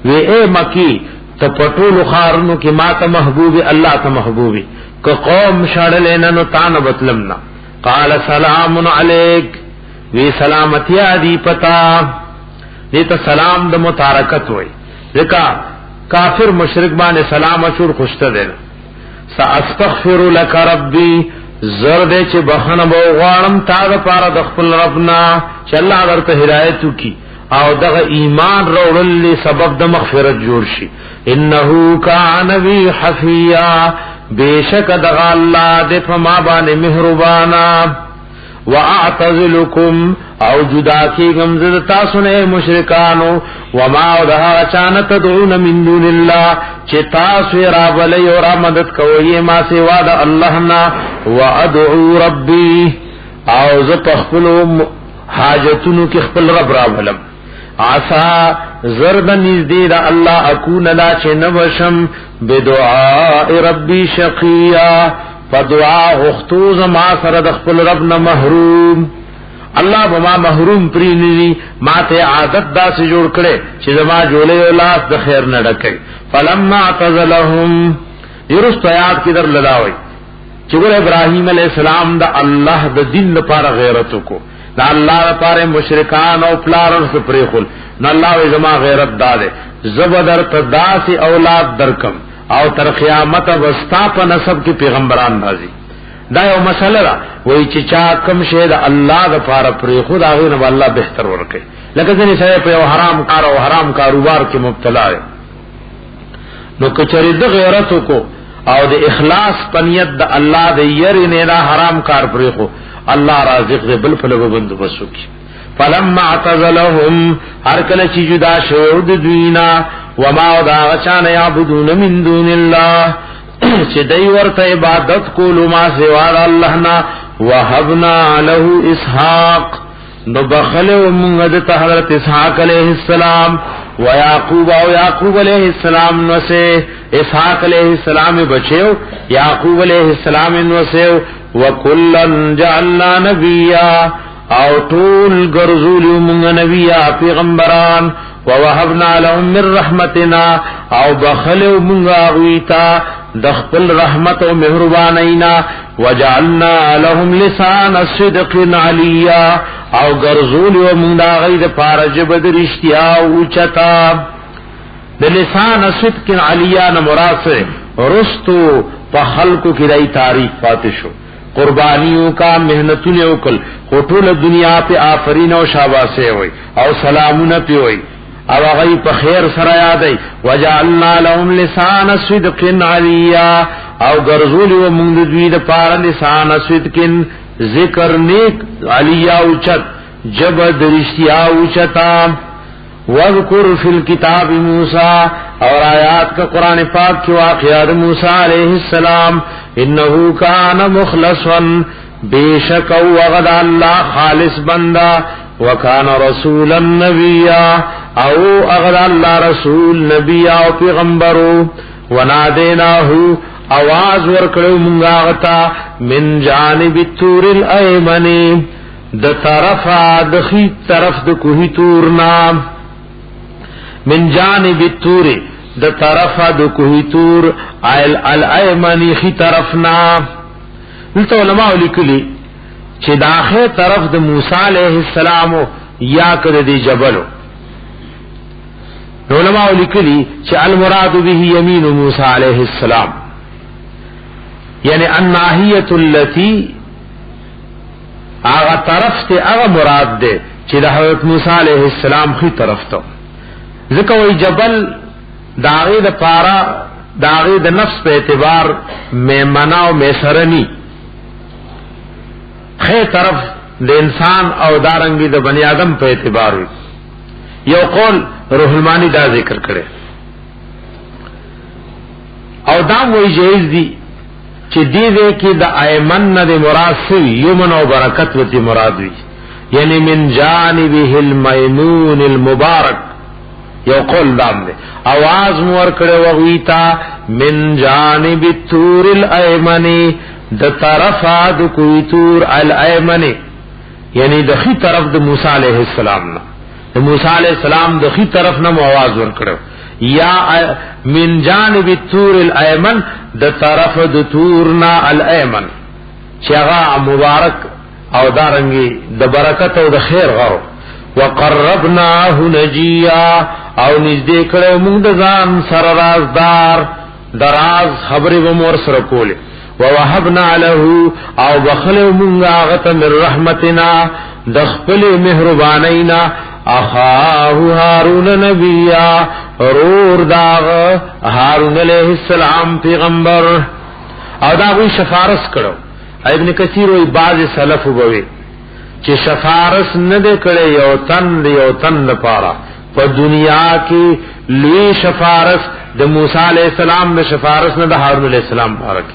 وإيه مكي تپټول خارنو کې ما ته محبوبي الله ته محبوبي که قوم شړل نه تان بتلمنا قال سلام عليك وی سلامتی ادي پتا دې ته سلام د متارکت وای ځکه کافر مشرک باندې سلام اشور خوشته ده ساستغفر لك ربي زرد چې بخنه بو غوانم تا د پاره د خپل ربنا چې الله ورته هدایت وکي او دغه ایمان وروړل سبب د مغفرت جوړ شي انه کان بی حفیا بیشک دغه الله د فما باندې مهربانا واعتزلکم او جدا کیگم زد تاسو نه مشرکانو وما ودها چانت تدعون من دون الله چې تاسو را بلې او را مدد کوي ما سوا د الله نه وادعو ربي او ز تخفلوا حاجتونو کې خپل رب را بلم عسى زرد نزدې د الله اكون لا چې نوشم بدعاء ربي شقيا فدعا غختوز ما سره د خپل رب نه محروم الله بما محروم پری نی ما ته عادت دا سے جوړ کړي چې زما جوړې اولاد د خیر نه ډکې فلما اعتزلهم یرستیات کی در لداوي چې ګور ابراهيم عليه السلام د الله د دین لپاره غیرت کو دا الله لپاره مشرکان او پلارن سے پریخل نو الله زما غیرت داده زبدر تداس اولاد درکم او تر قیامت وستا په نسب کې پیغمبران راځي دا یو مسله را وای چې چا کم شه د الله د پاره پرې خود هغه نه الله بهتر ورکړي لکه ځنې سره په حرام کار او حرام کاروبار کې مبتلا وي نو کچری د غیرت کو او د اخلاص پنیت د الله د یری نه دا حرام کار پرې خو الله رازق دې بل فلو بندوبست وکي فلما اعتزلهم هر کله چې جدا شو د دوینا وما وداغچان یعبدون من دون الله چې دای ورته عبادت کولو ما سوا د الله نه وهبنا له اسحاق نو بخلو موږ د حضرت اسحاق علیه السلام و یعقوب او یعقوب علیہ السلام نو سے اسحاق علیہ السلام بچو یعقوب علیہ السلام نو سے وکلن جعلنا نبیا او طول گرزول من نبیا پیغمبران ووهبنا لهم من رحمتنا او بخلو من غویتا دخل رحمت و مہربانینا وجعلنا لهم لسان صدق علیا او گرزول و من دا غید پارجب درشتیا اوچتا لسان صدق علیا نمراد سے رستو پا خلقو کی رئی تعریف پاتشو قربانیوں کا محنتوں نے اوکل خطول دنیا پہ آفرین و شاباسے ہوئی او سلامون پہ ہوئی او غی په خیر سره یادای وجعلنا لهم لسان صدق علیا او غرزول و موږ دوی د پاره لسان صدق ذکر نیک علیا او چت جب درشتیا او چتا واذکر فی الكتاب موسی اور آیات کا قرآن پاک کی واقعات موسی علیہ السلام انه کان مخلصا بیشک وغد اللہ خالص بندہ وکان رسولا نبیا او اغد اللہ رسول نبی او پیغمبرو ونادیناہو آواز ورکڑو منگاغتا من جانب التور الایمنی د طرفا دخی طرف د کوہی تورنا من جانب التور د طرفا د کوہی تور الایمنی خی طرفنا دلته علماء لیکلي چې داخه طرف د موسی علیہ السلام یا کړه دی جبلو علماء لیکلي چې المراد به یمین موسی علیہ السلام یعنی الناحیه التي هغه طرف ته هغه مراد ده چې د حضرت موسی علیہ السلام خي طرف ته ځکه وی جبل داغه د پارا داغه د نفس په اعتبار میمنا او میسرنی خیر طرف د انسان او دارنګي د بنی آدم په اعتبار وي یو قول روح المانی دا ذکر کړي او دا وایي جایز دي چې دې کې د ایمن نه د مراد سوی یمن او برکت وتی مراد وي یعنی من جانبه المیمون المبارک یو قول دام دے آواز مور کڑے وغیتا من جانب التور الایمنی د طرفا د کوئی تور الایمنی یعنی د خی طرف د موسی علیہ السلام نا د موسی علیہ السلام د خی طرف نا آواز ور کړو یا من جانب التور الایمن د طرف د تورنا الایمن چغا مبارک او دارنګي د برکت او د خیر غو وقربناه نجیا او نږدې کړو موږ د ځان سره رازدار دراز خبرې و مور سره کوله ووهبنا له او بخلو موږ هغه من رحمتنا د خپل مهربانینا اخاه هارون نبیا رور داغ هارون علیہ السلام پیغمبر او دا غوی شفارس کړو ابن کثیر وی بعض سلف وبوي چې شفارس نه دې کړي یو تن لپاره په دنیا کې لوی شفارس د موسی علیہ السلام د شفارس نه د هارون علیہ السلام بارک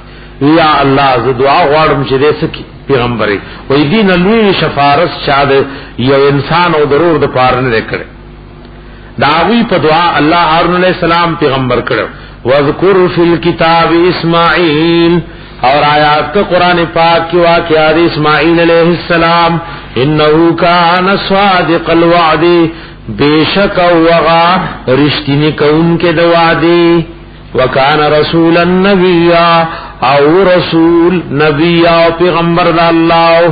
یا الله ز دعا غواړم چې دې سکی پیغمبري وې دین لوی شفارس شاد یو انسان او ضرور د پاره نه کړي داوی په دعا الله هارون علیہ السلام پیغمبر کړو واذکر فی الكتاب اسماعیل اور آیات کا قرآن پاک کی واقعات اسماعیل علیہ السلام انہو کان صادق الوعد بیشک وغا رشتینی کون کے دوادی وکان رسول النبی او رسول نبی او پیغمبر دا اللہ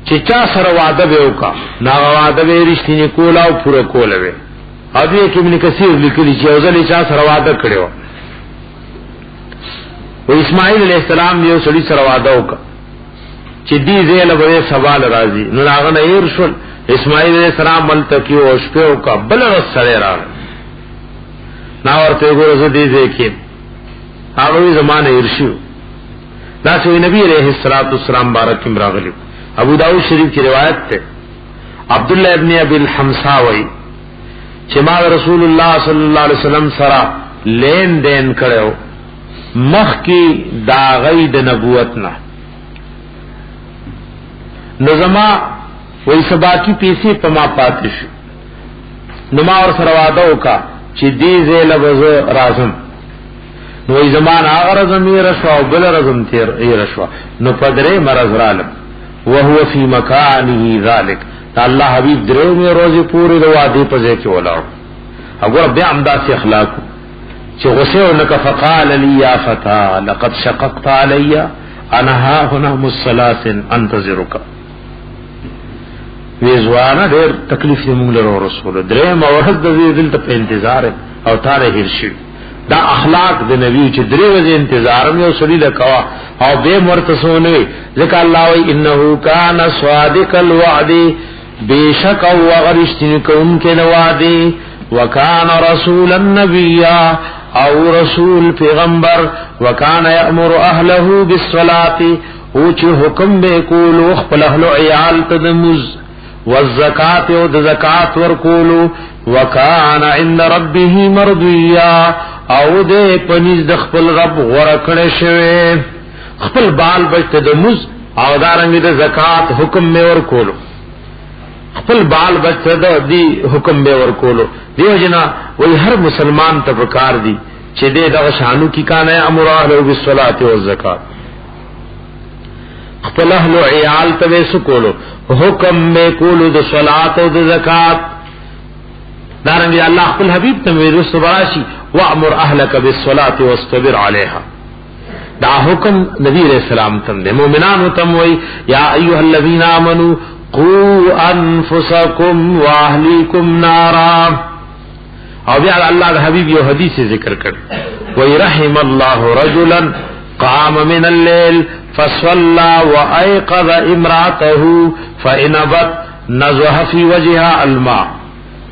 چچا سر وعدہ بے اوکا نا وعدہ بے رشتینی کولا او پورا کولا بے اب یہ کہ ابن کثیر لکلی چی اوزل چا سر وعدہ کڑے ہو و اسماعیل علیہ السلام یو سړي سره وعده وکړه چې دې زیل به سوال راځي نو هغه نه يرشل اسماعیل علیہ السلام ملتکی او شپه وکړه بل سره راغ نا ورته ګورځ دې ځکه هغه زمانه يرشو دا چې نبی علیہ الصلوۃ والسلام بارک راغلی ابو داؤد شریف کی روایت ته عبد الله ابن ابي الحمصا وای چې ما رسول الله صلی الله علیه وسلم سره لین دین کړو مخ کی داغی د نبوتنا نظما وی سبا کی پیسی پما پاتش نما اور سروادو کا چی دیزے لبز رازم نو وی زمان آغا رزم ای رشوا و بل رزم تیر ای رشوا نو پدرے مرز رالم وهو فی مکانی ذالک تا اللہ حبیب درے میں روزی پوری روادی پزے کی اولاو اگر بیا امداد سے اخلاقو چې غسه لك فقال لي يا فتى لقد شققت علي انا ها هنا مصلات انتظرك ویزوانا ډېر تکلیف دې مونږ له رسول درې مورحد دې دل ته انتظار او تاره هرشي دا اخلاق د نبی چې درې ورځې انتظار مې وسړي لکوا او به مرتسونه ځکه الله وی انه کان صادق الوعد بیشک او غرشتن کوم کې نوادي وکان رسول النبی او رسول پیغمبر وکان یامر اهله بالصلاه او چې حکم به کول خپل اهل عیال تدمز والزکات او د زکات ور کول وکان عند ربه مرضیا او دې پنځ د خپل رب غره کړي شوی خپل بال بچ تدمز او دارنګ د زکات حکم به ور کول خپل بال بچ د دې حکم به ور کول دیو جنا وہی ہر مسلمان تفکار دی چې دې د شانو کی کانه امر اهل بالصلاه والزکات خپل اهل عیال ته سکولو حکم میں کولو د صلات او د زکات دارنګ الله خپل حبیب ته ویل سباشي وامر اهلک بالصلاه واصطبر عليها دا حکم نبی علیہ السلام تم دے مومنانو تم وی یا ایها الذین آمنوا قوا انفسکم واهلیکم نارا او بیا اللہ دا حبیب یو حدیث ذکر کر وَيَرَحِمَ اللَّهُ رَجُلًا قَامَ مِنَ اللَّيْلِ فَصَلَّى وَأَيْقَظَ امْرَأَتَهُ فَإِنَبَتْ نَزَحَ فِي وَجْهِهَا الْمَاءُ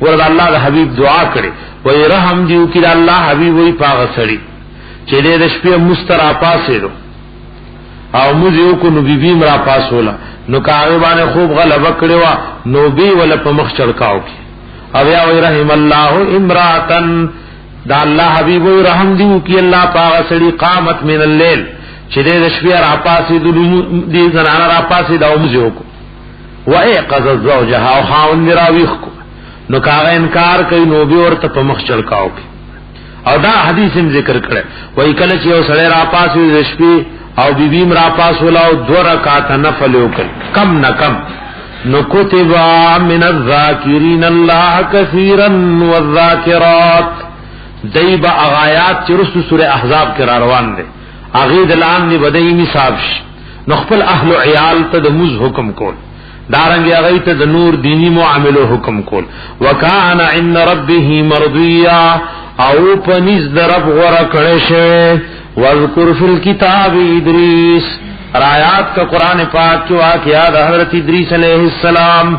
ورد اللہ دا حبیب دعا کرے وَيَرَحَمْ دیو کی اللہ حبیب وی پاغ سڑی چلے دشپی مستر آپاسے دو او مزیو کو نو بی بیم را پاسولا نو کاغبان خوب غلبہ کروا نو بی ولا پمخ چڑکاو کی او یا وی رحم اللہ امراتن دا اللہ حبیب وی رحم دیو کی اللہ پاغ سڑی قامت من اللیل چلے دشپی را پاسی دی زنانا را پاسی دا مزیو کو و ایقظ الزوجہا او خاون نراویخ کو نو کاغ انکار کئی نو بی ورطا پمخ چڑکاو کی او دا حدیث ہم ذکر کرے وی کلچ یو سڑے را پاسی دشپی او بی بیم را پاسولا او دو رکات نفل وکل کم نہ کم نو کتبا من الذاکرین اللہ کثیرا والذاکرات دیبا اغایات چرست سورہ احزاب کے راروان دے اغید الان نی بدئی نصاب ش نخپل اہل عیال تد مز حکم کول دارنگی اغیت د نور دینی معاملو حکم کول وکان عند ربه مرضیا او پنیز درب غور کڑشے وذکر فی الکتاب ادریس آیات کا قرآن پاک کی واقعات حضرت ادریس علیہ السلام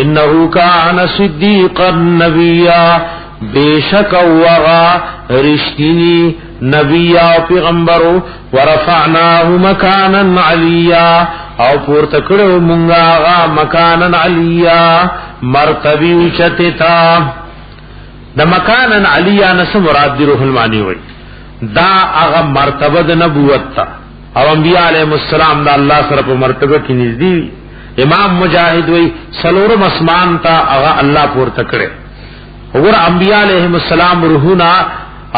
انہو کان صدیقا نبیا بیشک وغا رشتینی نبیا و پیغمبرو ورفعناہ مکانا علیا او پورته کړو مونږه هغه مکانن علیا مرتبه اوچتتا. د مکانن علیا نس مراد دی روح المانی وای دا هغه مرتبه د نبوت تا او انبیاء علیهم السلام دا الله سره په مرتبه کې نږدې. امام مجاهد وای سلورم اسمان تا هغه الله پورته کړي. وګوره انبیاء علیهم السلام روحنا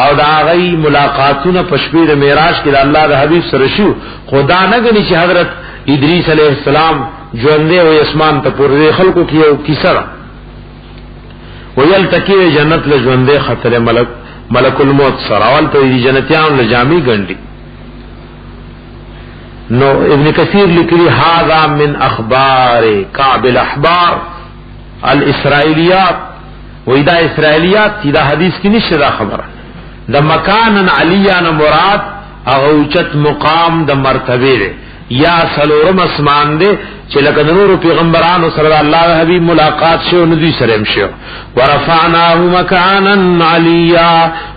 او دا غي ملاقاتونه په شپې د معراج کې د الله د حبيب سره شو. خدا نه غني چې حضرت ادریس علیہ السلام ژوندې او اسمان ته پورې خلقو کې یو کیسه ویل تکي جنت له ژوندې خطر ملک الموت سره اول ته دي جنتیان له جامي ګنډي. نو ابن کثیر لیکلی هذا من اخبار کعب الاحبار الاسرائیلیات وېدا اسرائیلیات چې دا حدیث کې نشه دا خبره. د مکانن علیان مراد اوچت مقام د مرتبه ده یا سلورم اسمان ده چې لکه نور پیغمبرانو سره الله حبیب ملاقات شو نو دوی سره شو. ورفعناه مکانا علیا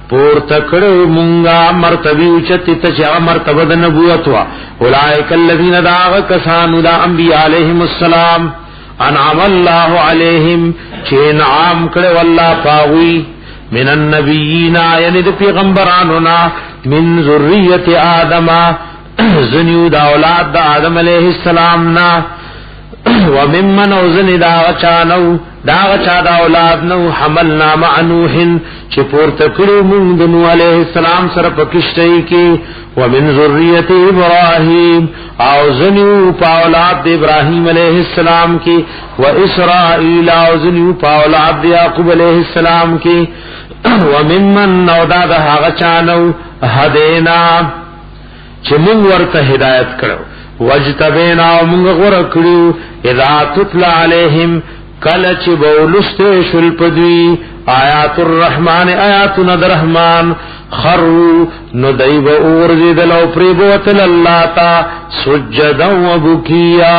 پور تکړو مونږه مرتبه اوچت ته چې مرتبه د نبوت وا. اولئک الذین داغ کسانو دا انبیاء علیهم السلام انعم الله علیهم چې انعام کړو الله پاوی من النبیین یعنی د پیغمبرانو نا من ذریه آدم زنیو دا اولاد دا آدم علیہ السلام نا وممن اوزنی دا غچانو دا غچا دا اولاد نو حملنا مع نوح چه پورتکلو من دنو علیہ السلام سر پکشتئی کی ومن ذریت ابراہیم او زنیو پا اولاد دا ابراہیم علیہ السلام کی و اسرائیل او زنیو پا اولاد دا یعقوب علیہ السلام کی وممن نودا دا غچانو هدینا چې مونږ ورته هدایت کړو وجتبینا مونږ غوړه کړو اذا تتلى عليهم کله چې بولسته شل پدوی آیات الرحمن آیاتنا الرحمن خروا ندیب اورزید لو پریبوتل اللہ تا سجدا و بکیا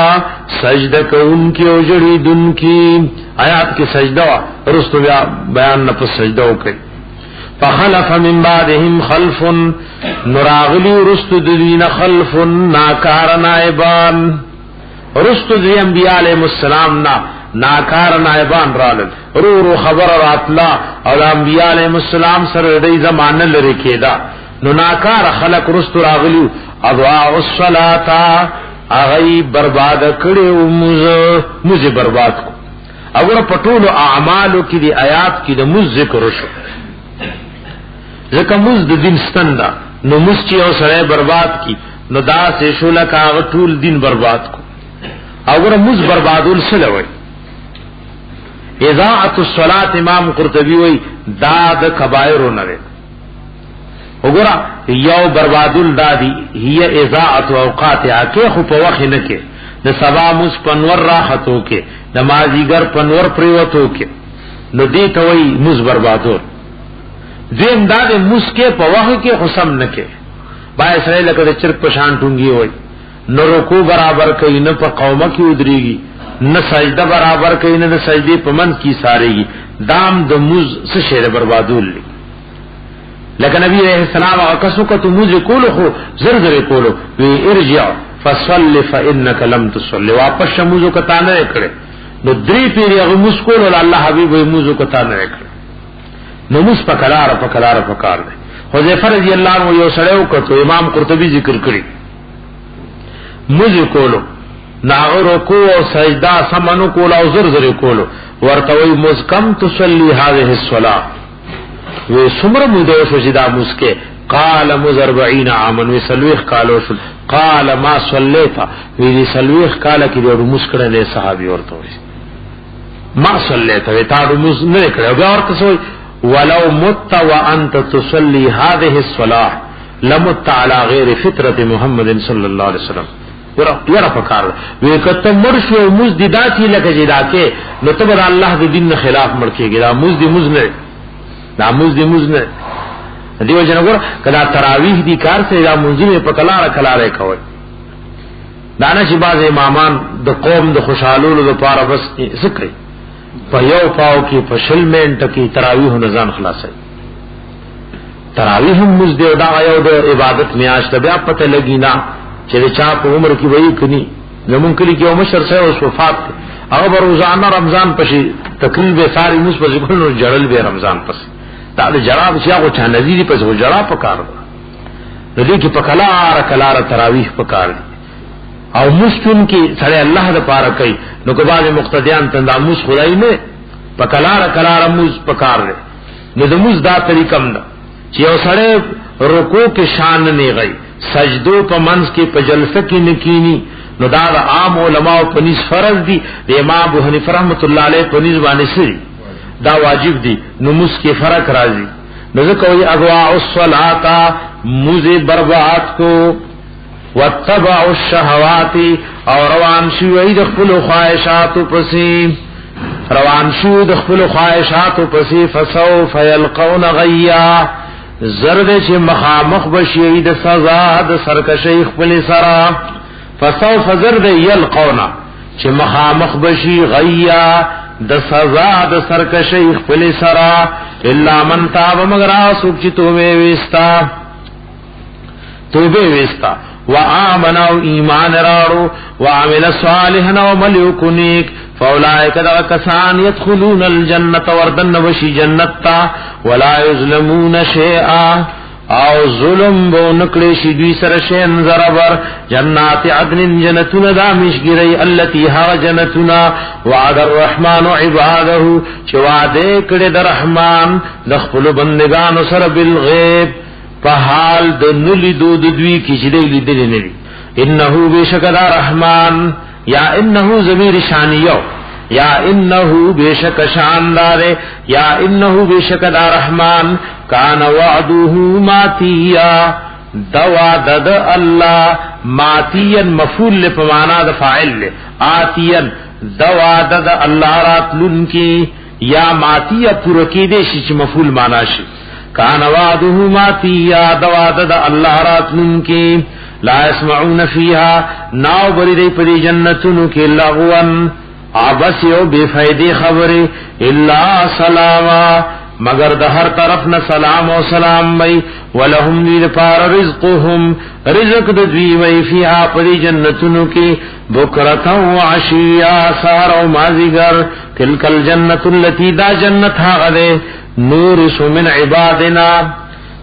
سجدہ کونکی او جڑی دن کی آیات کی سجدہ رستو بیان نفس سجدہ کئی. فخلف من بعدهم خلف نراغلی رست دوین خلف ناکار نائبان رست دوی انبیاء علیہ السلام ناکار نائبان رالد رو خبر راتلا اور انبیاء علیہ السلام سر دی زمان لرکی دا نو ناکار خلق رست راغلیو اضواء الصلاة اغی برباد کڑی موز برباد کو. اگر پٹول اعمالو کی دی آیات کی دی موز ذکر شو زکه موز د دین ستندا نو موز چې او سره برباد کی نو دا سه شو لکه هغه ټول دین برباد کو. اور موز بربادول سلوي اضاعت الصلاه امام قرطبی وای دا د کبائر نه ده. وګوره یو بربادول دادی هي اضاعت اوقاتها کې خو په وخت نه کې د سبا موز پنور راحتو کې د مازیګر پنور پریوتو کې نو دې ته وای موز بربادول. دیم دا د مسکه په وخت کې قسم نکې با اسرائیل لکه د چرګ په شان ټونګي وای نو رکوع برابر کوي نه په قومه کې ودرېږي نه سجده برابر کوي نه سجدي په من کې ساريږي دام د موز څه شی بربادول لي. لکه نبی عليه السلام هغه کسو کو ته موز کولو خو زر زر کولو وی ارجع فصل فانك لم تصلي واپس شموزو کتا نه کړي نو درې پیری هغه موز کولو الله حبيب وی موزو کتا نه کړي نموز پکلار پکار دے. حذیفہ رضی اللہ عنہ یو سڑیو کتو امام قرطبی ذکر کری موز کولو ناغ رکوع و سجدہ سمنو کولو او زر کولو ورطوی موز کم تسلی هذه الصلاة وی سمر مدوش وجدا موز کے قال موز 40 عامن وی سلویخ کالو شل قال ما صلیتا وی سلویخ کالا کی دیو موز کرنے صحابی ورطوی ما صلیتا وی تاڑو موز نکڑے بیا ورطسوی ولو مت وانت تصلي هذه الصلاه لمت على غير فطره محمد صلى الله عليه وسلم. یرا پکار وی کته مرشو مزددا کی لکه جدا کې نو تبر الله د دین خلاف مړ کېږي دا مزدی مزنه دا مزدی دیو جنګور کدا تراویح دی کار سے دا منځي په کلاره کوي دانه چې باز امامان د قوم د خوشحالولو لپاره بس ذکر په یو پاو کې په شل منټ کې تراویح نزان خلاصي تراویح هم مزد دا یو د عبادت میاش ته بیا پته لګی نه چې چا په عمر کې وایي کني زمون کلی کې مشر سره وفات هغه روزانه رمضان پسې تقریبا ساری موږ په ذکر نو جړل به رمضان پسې دا د جراب چې هغه چا نذیر پسې و جړا پکار د دې کې پکلار تراویح پکار او مسلم کې سره الله د پاره کوي نو که بعض مقتدیان تنداموس خدای نه پکلار موز پکار لري نو د موز دا طریقم ده چې یو سره رکوع کې شان نه غي سجدو په منځ کې په جلسه کې نکینی نو دا عام علماء په نس فرض دي د امام ابو حنیفه رحمۃ اللہ علیہ په نس باندې سری دا واجب دي نو موس کې فرق راځي نو ځکه وی اغواء الصلاة موز برباد کو واتبع الشهوات او روان شوی د خپل خواهشات پسې فسوف يلقون غيا زرد چې مخامخ بشي د سزا د سرکشي خپل سرا فسوف زرد يلقون چې مخامخ بشي غيا د سزا د سرکشي خپل سرا الا من تاب مگر اسوک چې توبه وستا وآمنوا ایمان راړو وعمل صالحا وملک نیک فاولئک ذا کسان يدخلون الجنه وردن وشي جنتا ولا يظلمون شيئا او ظلم بو نکړي شي دوی سره شین زربر جنات عدن جنتنا دامشګری التي ها جنتنا وعد الرحمن عباده چې وعده کړي د رحمان د خپل بندگانو سره بالغیب په حال د نلی دود دوی کی چې دی لیدل نه دي انه بشکد رحمان یا انه ضمیر شانیو یا انه بشک شاندار یا انه بشکد رحمان کان وعده ماتیا دوادد الله ماتیا مفعول په معنا د فاعل آتیا دوادد الله راتلن کی یا ماتیا پر کی دي چې مفعول معنا شي کان وعده ماتیا دوادد الله راتلن کی لا يسمعون فيها ناو بری دی پری جنتونو کی لغوان عبس یو بے فائدی خبری الا سلاما مگر د هر طرف نه سلام او سلام وی ولهم لپار رزقهم رزق د دوی وی فيها پری جنتونو کی بکرتا و عشیا سار او مازیگر تلک الجنه التي دا جنت هغه نورث من عبادنا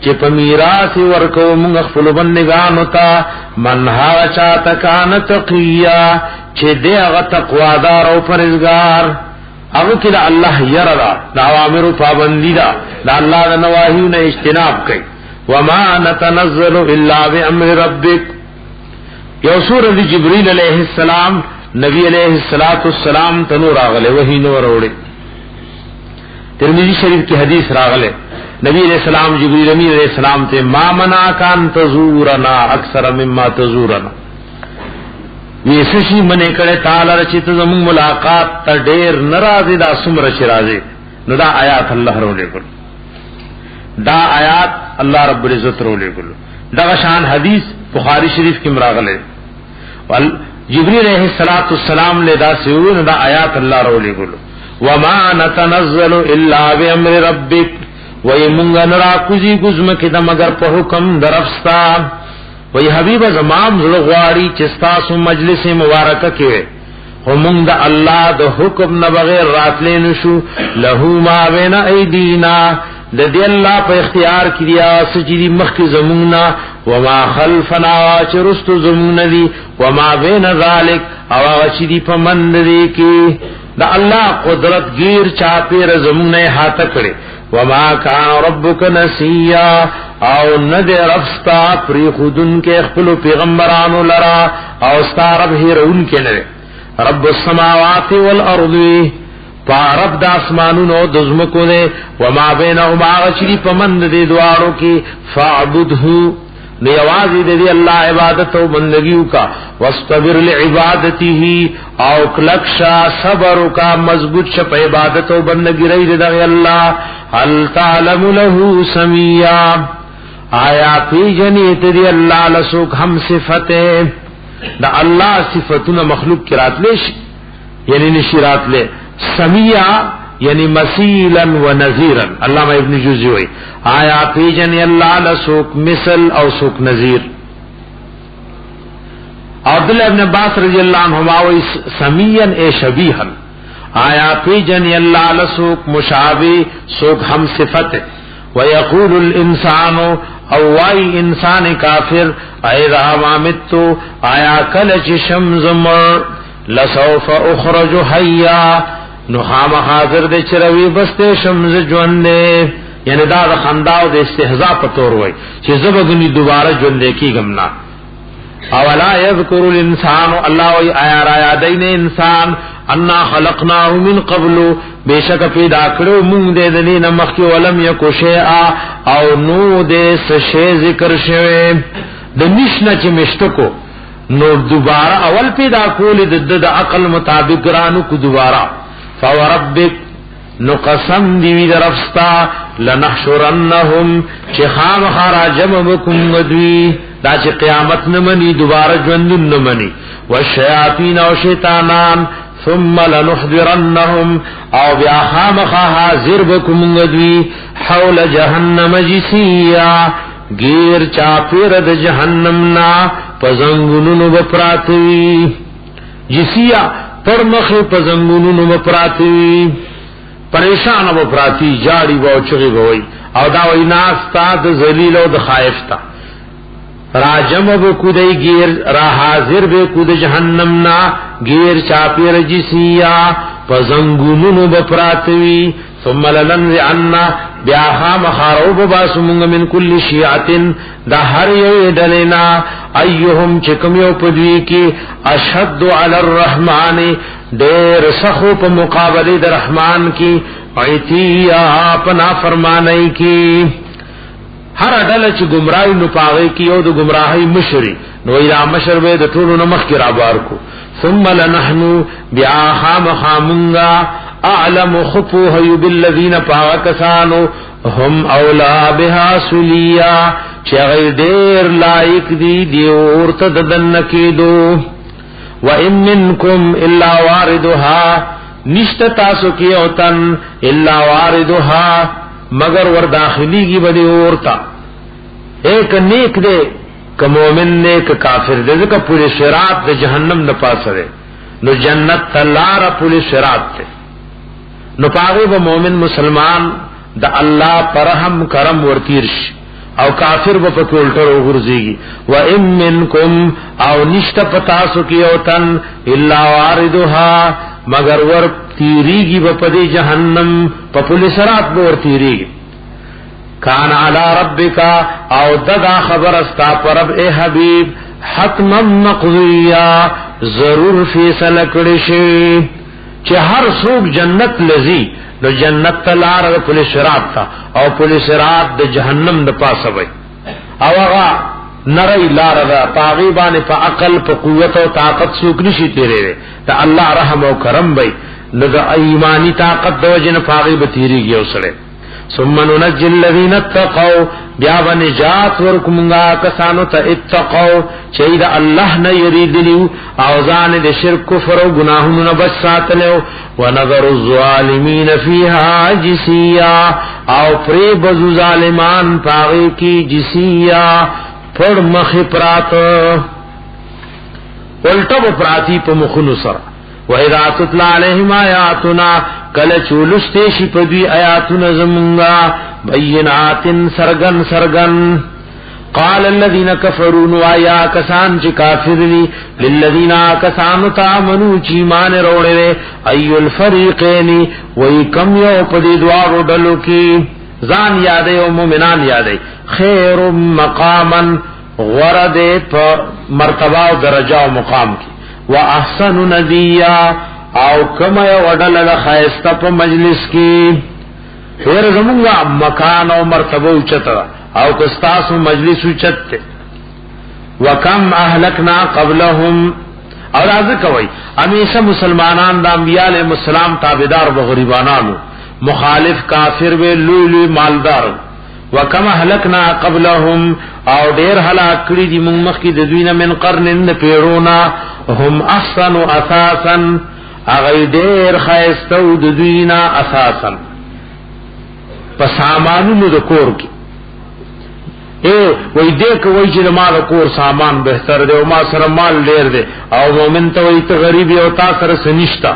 چې په میراث ورکو موږ خپل بندگانو ته من ها چا تکان تقیا چې دغه تقوا دار او پرهیزګار هغه کله الله يرضا د اوامر پابندی دا د الله د نواهی نه اجتناب کوي وما نتنزل الا بامر ربک یو سورۃ جبرئیل علیہ السلام نبی علیہ الصلوۃ والسلام تنور راغله وحی نور وروړي ترمذی شریف کی حدیث راغله نبی علیہ السلام جبرئیل امین علیہ السلام ته ما منا کان تزورنا اکثر مما تزورنا ویسشی منه کړه تعالی رچیت زمون ملاقات ته ډیر ناراضی دا سمر شرازی نو دا آیات الله رولې کول دا آیات الله رب العزت رولې کول دا شان حدیث بخاری شریف کې مراغله ول جبرئیل علیہ الصلوۃ والسلام له دا سوي نو دا آیات الله رولې کول وما نتنزل الا بامر ربک وی مونږ نرا کوزي گزمکه د مگر په حکم درفستا وی حبیب زمام زلغواری چې تاسو مجلس مبارکه کې هم د الله د حکم نه بغیر راتلې نشو له ما بین ایدینا د دې الله په اختیار کې دیا سجدي مخک زمونا وما خلفنا چرست زمون دي وما بین ذلک او چې په من دي کې د الله قدرت گیر چا پیر زمونه هاته کړي وما کان ربک نسیا او ند رفستا پری خودن کې خپل پیغمبرانو لرا او ستارب هیرون کې نه رب السماوات والارض پارب د اسمانونو د زمکو نه وما بینهما غچری پمند دي دوارو کې فعبده نیوازی دے اللہ عبادت و بندگیو کا واصطبر لعبادته او کلکشا صبر کا مضبوط شپ عبادت و بندگی رئی دے اللہ هل تعلم له سمیا آیا پی جنیت دی اللہ لسوک ہم صفتے دا اللہ صفتنا مخلوق کرات لے یعنی نشیرات لے سمیا یعنی مسیلا و نذیرا علامہ ابن جوزی ہوئی آیا پیجن اللہ لسوک مثل او سوک نذیر او عبداللہ ابن عباس رضی اللہ عنہما وی سمیاً اے شبیحاً آیا پی جنی اللہ لسوک مشابہ سوک ہم صفت ویقول الانسان اوائی انسان کافر ایدہ مامتو آیا کلچ شمزمر لسوف اخرج حیا نخام حاضر دے چروی بستے شمز جوندے یعنی دا خنداو دے استحضاء پتور ہوئی چی زبگنی دوبارہ جوندے کی گمنا اولا یذکر الانسان اللہ وی آیا رایا دین انسان انا خلقناه من قبل بے شک پیدا کرو مونگ دے دنی نمخی ولم یکو شیئا او نو دے سشے ذکر شوئے دنشنا چی مشتکو نو دوبارہ اول پیدا کولی دد عقل مطابق رانو کو دوبارہ فوربک نو قسم دیوی درفستا لنحشرنهم چی خام خارا جمع بکم ودوی دا چی قیامت نمانی دوبارہ جوندن نمانی والشیاطین و شیطانان ثم لنحضرنهم او بیا خام خا حاضر بکم ودوی حول جہنم جسیا گیر چاپیر د جہنمنا پزنگنونو بپراتوی جسیا پرمخ پزنگنونو بپراتوی پریشان بپراتی جاڑی با چغی بوئی او دا وی ناستا د ذلیل او د خائفتا راجم بکودی گیر را حاضر بکود جہنمنا گیر چاپیر جسیا پزنگنونو بپراتوی ثم لننزعنا بیا خام خارو بباسو منگ من کل شیعتن دا ہر یو دلنا ایہم چکم یو پدوی کی اشد علی الرحمن دیر سخو پا مقابلی در رحمان کی عیتیا پنا فرمانی کی ہر ڈل چی گمراہی نپاغی کی یو دا گمراہی مشری نو ایلا مشر بے دا طولو نمخ کی رابار کو ثم لنحنو بیا خام خامنگا اعلم خفوه بالذین پاکسانو هم اولا بها سلیا چی غیر دیر لائک دی دیورت ددن کی دو وَإِن مِّنكُمْ إِلَّا وَارِدُهَا نشت تاسو کی اوتن الا واردها مگر ور داخلی کی بدی اورتا ایک نیک دے کہ مومن نے کہ کافر دے کہ پورے صراط دے جہنم نہ پاسرے نو جنت تلار پورے صراط تے نو پاغے با مومن مسلمان دا اللہ پرہم کرم ورتیرش او کافر با پکی الٹر غرزیگی وَإِن مِّنكُمْ او نشت پتاسو کی اوتن الا واردها مگر ور تیریگی با پدی جہنم پا پولی سرات با ور تیریگی کان علی ربکا او ددا خبر استا پر رب اے حبیب حتما مقضیا ضرور فیصل کڑشی چه ہر سوک جنت لزی نو جنت تلار دا پولی سرات تا او پولی سرات دا جہنم دا پاس بای او اغا نرئی لار دا پاغیبان پا عقل پا قوت و طاقت سوک نشی تیرے رے تا اللہ رحم و کرم بای نو دا ایمانی طاقت دا وجن پاغیب تیری گیا سڑے ثم ننجی الذین اتقوا بیا و نجات ورکمنگا کسانو تا اتقوا چید اللہ نا یریدلیو اوزان دے شرک کفر و گناہون نبچ ساتلیو ونظر الظالمین فیہا جسیا او پری بزو ظالمان پاغی کی جسیا پر مخی پرات الٹب پراتی پا مخنو سر وَإِذَا تُتْلَى عَلَيْهِمْ آيَاتُنَا کل چولشتیشی پدوی آیاتنا زمونگا بینات سرگن سرگن قال الذين كفروا وَيَا كَسَانْ چِ کافر لی لِلَّذِينَ كَسَانُ تَعْمَنُوا چیمان روڑے رے ایو الفریقین وی کم یو پدی دوارو ڈلو کی زان یادے و مومنان یادے خیر مقاما غرد پر مرتبہ و درجہ و مقام کی وَأَحْسَنُ نَدِيًّا او کما وڈل خیستا پا مجلس کی پھر زمونگا مکان او مرتبہ اچتا او کستاس مجلس اچتے وکم اہلکنا قبلهم اور آزکوئی امیشہ مسلمانان دا انبیاء علیہ السلام تابدار بغریبانانو مخالف کافر بے لولی مالدار وکم اہلکنا قبلهم او دیر حلاک کری دی منمخ کی ددوین من قرن پیرونا هم احسن اساسا اغی دیر خیستو ددوینا اساسا پس سامانو دکور کی وای دې کوي چې مال کور سامان بهتر دی او ما سره مال ډیر دی او مومن ته وای ته غریب او تا سره سنشتا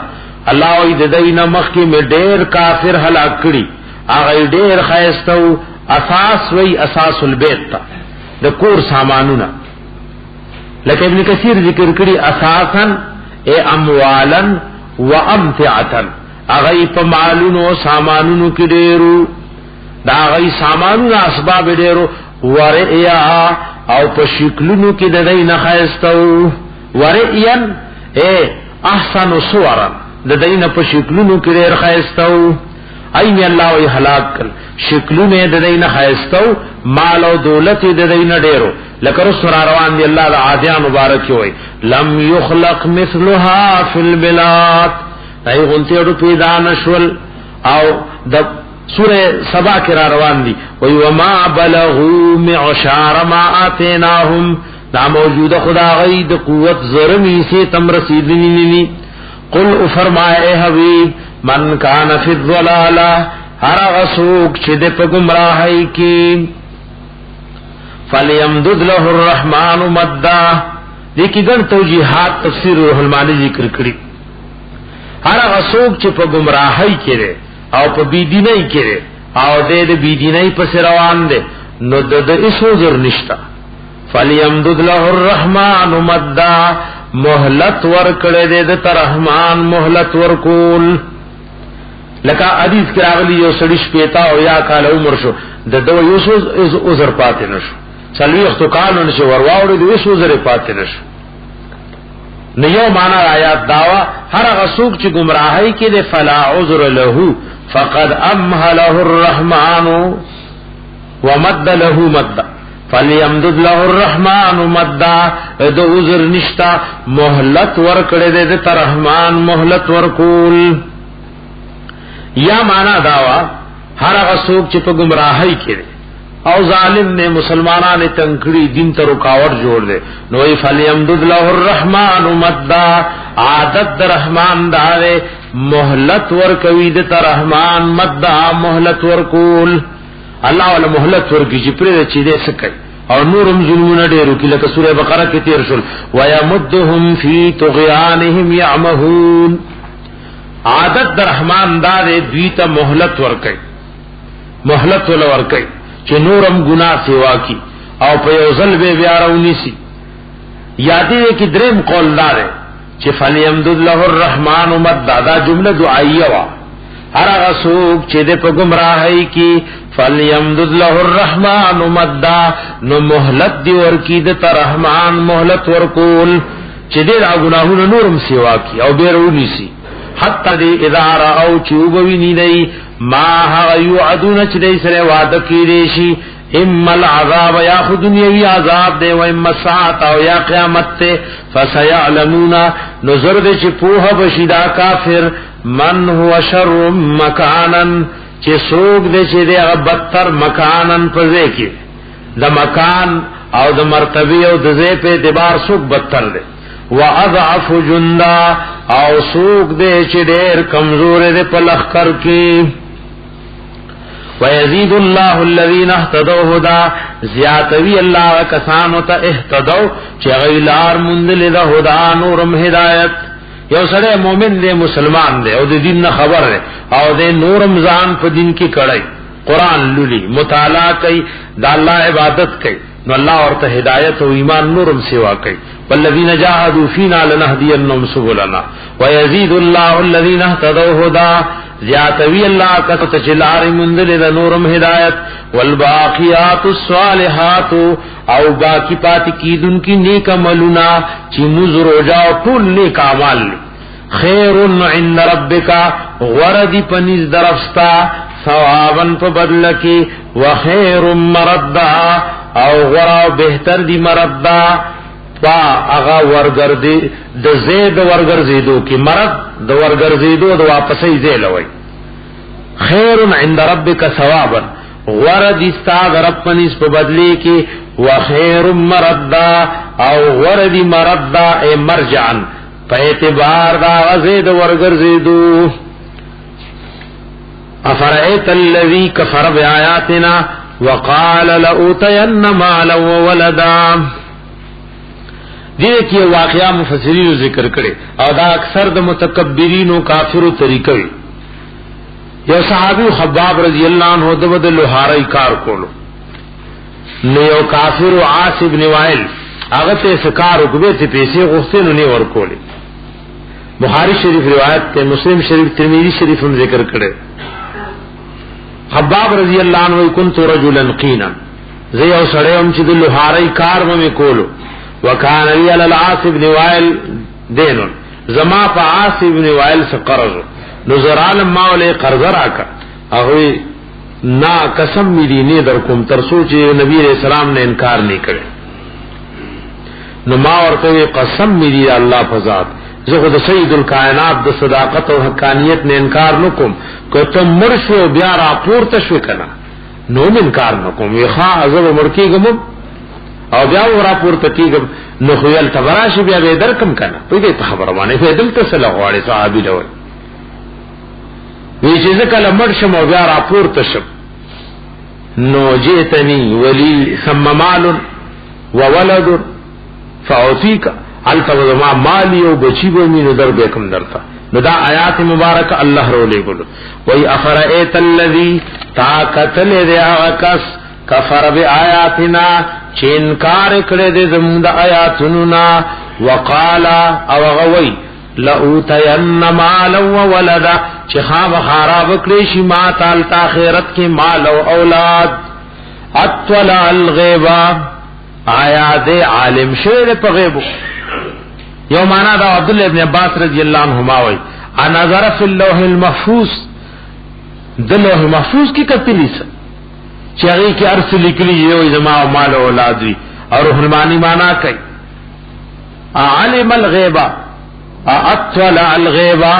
الله وای د دینه مخ کې مې ډیر کافر هلاک کړي هغه ډیر خایستو اساس وای اساس البیت تا د کور سامانونه لکه ابن کثیر ذکر کړي اساسا اموالا وامتعه هغه په مالونو سامانونو کې ډیرو دا غي سامانونو اسباب ډیرو ورئیا او په شکلونو کې د دینه خایستو ورئیا احسن صورا د دینه په شکلونو کې ډیر خایستو اين الله وی هلاک کړ شکلونه د دینه خایستو مال او دولت د دینه ډیرو لکه رسول روان دی الله د عادیان مبارک وي لم يخلق مثلها في البلاد دای غونتی ورو پیدا نشول او د سورہ سبا کې را روان دي وی وما بلغوا معشار ما اتیناهم دا موجوده خدا غي د قوت زرمی سے تم رسیدنی قل فرمائے حبیب من کان فی الضلالہ هر غسوک چې د په گمراهی کې فلیمدد له الرحمن مدا دې کې ګڼ توجیهات تفسیر روح المانی ذکر کړی هر غسوک چې په گمراهی کې او په بيدینۍ کې او د بيدینۍ په روان دي نو د ایسو زر نشتا فلیمدد له الرحمن مدا مهلت ور کړه دې د رحمان مهلت ور کول لکه حدیث کې راغلی یو سړی شپېتا او یا کال عمر شو د دو یوسو عذر پاتې نشو چلوي وختو کال نشو ورواوړي د یوسو عذر پاتې نشو نو یو معنا آیات داوا هر غسوک چې گمراهی کې د فلا عذر له فقد امهله الرحمن ومد له مد فليمدد له الرحمن مدا د عذر نشتا مهلت ور کړه د رحمان مهلت ور کول یا معنا داوا هر غسوک چې په گمراهی کې او ظالم نے مسلمانانو تنکړي دین ته رکاوټ جوړ دے نو ای فلیمدد له الرحمن مدا عادت رحمان داوے مهلت ور کوي د رحمان مدا مهلت ور کول الله ولا مهلت ور کی چې پرې چې دې سکي او نورم ظلمونه ډېرو کې لکه سوره بقره کې تیر شول ويمدهم فی طغیانهم یعمهون عادت رحمان داوے دوی ته مهلت ور کوي مهلت ور کوي چې نورم گناہ سوا کی او په یو ځل به بیا راونیسی یادې کې دریم قول دار چې فلیمدد له الرحمن مدا دا جمله دعائیه وا هر هغه څوک چې د په گمراهۍ کې فلیمدد له الرحمن مدا نو مهلت دی ورکی د رحمان مهلت ورکول چې د ګناهونو نورم سوا کی او به راونیسی حتی دی اذا راو چوبوی نیدئی ما ها یعدون چ دی سره وعده کیږي شي اما العذاب یا خود دنیوی عذاب دی و اما ساعت او یا قیامت ته فسيعلمون نظر دې چې پوها بشیدا کافر من هو شر مکانن چې سوق دې چې دی بدتر مکانن پځه کې د مکان او د مرتبه او د ځای په اعتبار سوق بدتر دی واضعف جندا او سوق دې چې ډېر کمزور دې په لخر کې ويزيد الله الذين اهتدوا هدى زیاتوی الله کسانو ته اهتدوا چې غیلار مندل له هدا نورم هدایت یو سره مؤمن دې مسلمان دې او د دین نه خبر ده او دې نورم ځان په دین کې کړای قران لولي مطالعه کوي د الله عبادت کوي نو الله ورته هدایت او ایمان نورم سیوا کوي والذین جاهدوا فینا لنهدینهم سبلنا ويزيد الله الذين اهتدوا هدى زیاتوی اللہ کت چلار مندل دا نورم ہدایت والباقیات الصالحات او باقی پاتی کیدن کی نیک عملنا چی مزر و جاو طول نیک عمال خیر عند ربکا غردی پنیز درفستا ثوابا پا بدلکی وخیر مردا او غرا بہتر دی مردا پا اغا ورگردی د زید ورگرزیدو کی مرد د ورگرزیدو د واپسی زیلوی خیر عند ربک ثوابا ورد استاد رب پنیس په بدلی کی وخیر مردا او ورد مردا ای مرجعا په اعتبار دا زید ورگرزیدو افرایت الذی کفر بیااتنا وقال لأوتين مالا وولدا. دې کې واقعا مفسرین ذکر کړي او دا اکثر د متکبرین او کافرو طریقې. یو صحابي خباب رضی الله عنه د بدل لوهاري کار کولو، نو یو کافر عاص ابن وائل هغه ته سکار وکړي ته پیسې غوښتنه نه ورکولې. بخاری شریف روایت ته، مسلم شریف، ترمذی شریف هم ذکر کړي. خباب رضی الله عنه كنت رجلا قینا، زه یو سړی هم چې د لوهاري کار مې کولو. وکان علی العاص ابن وائل دین، زما په عاص ابن وائل سے قرض، نو زرالم ما ولې قرض راکا، هغه نا قسم می دی نه در کوم تر سوچ نبی علیہ السلام نے انکار نہیں کړي. نو ما ورته قسم می دی الله فزاد، زه خو د سید الکائنات د صداقت او حقانیت نه انکار نکوم، که ته مرشو بیا را پورته شو کنه نو انکار نکوم. وی ښا ازو مرکیګم او بیا ورا پورته کیګم، نو خو یل تبراش بیا به درکم کنه. په دې خبره باندې فیدل ته سره غواړي صحابي لوي. وی چې کله مرشم او بیا را پورته شم، نو جئتنی ولی ثم مال وولد فاعطيك، التو ما مالی او بچی به مینو در بیکم درتا. نو دا آیات مبارک الله رو لے گلو. وی افرائیت اللذی طاقتل دے آکس کفر بی آیاتنا، چه انکار کڑے دے زمون دا آیاتننا، وقالا او غوی لأوتین مالا وولدا، چه خواب خاراب کلیشی ما تالتا خیرت کی مال و اولاد. اطلع الغیبا، آیا دے عالم شویر پا غیبو. یو مانا دا عبداللہ ابن عباس رضی اللہ عنہما وی انظر فی اللوح المحفوظ، دا لوح محفوظ کی کتلی سا چاگئی کی عرص لکلی یہ وی زما و مال و اولاد وی، اور روح المانی مانا کئی علم الغیبہ، اطلع الغیبہ،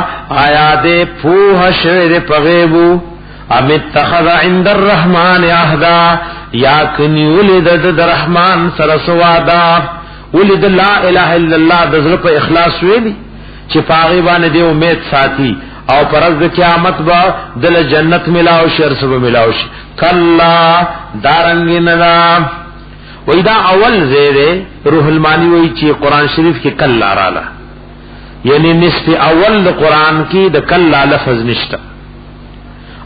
آیا دے پوہ شویر پا غیبو. ام اتخذ عند الرحمن عہدا، یا کنی ولد دا رحمان سرسوادا، ولد لا الہ الا اللہ دزر پا اخلاص ویلی چی پاغیبان دے امید ساتھی او پرز قیامت با دل جنت ملاوشی ارسب ملاوشی. کلا دارنگی ندا. وی دا اول زیدے روح المانی وی چی قرآن شریف کی کلا رالا، یعنی نصف اول دا قرآن کی دا کلا لفظ نشتا،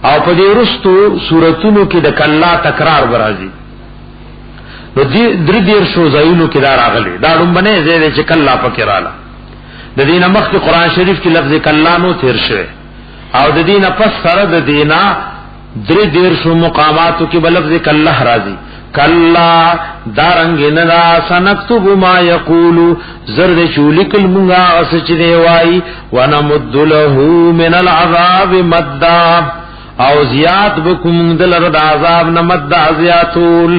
او پا دی رستو سورتونو کی دا کلا تکرار برازی. نو در دیر شو زایونو کی دار آغلی دا رنبنے زیدے چه کلا پکرالا. دا دین مخ کی قرآن شریف کی لفظ کلا نو تیر شوے، او دا دین پس سرد دینا در دیر شو مقاماتو کی بلفظ کلا رازی. کلا دارنگی ندا سنکتب ما یقولو، زرد چولک المنگا اسچ دیوائی، ونمد لہو من العذاب مددا، او زیاد بکم دل رد عذاب نمد عذیاتول،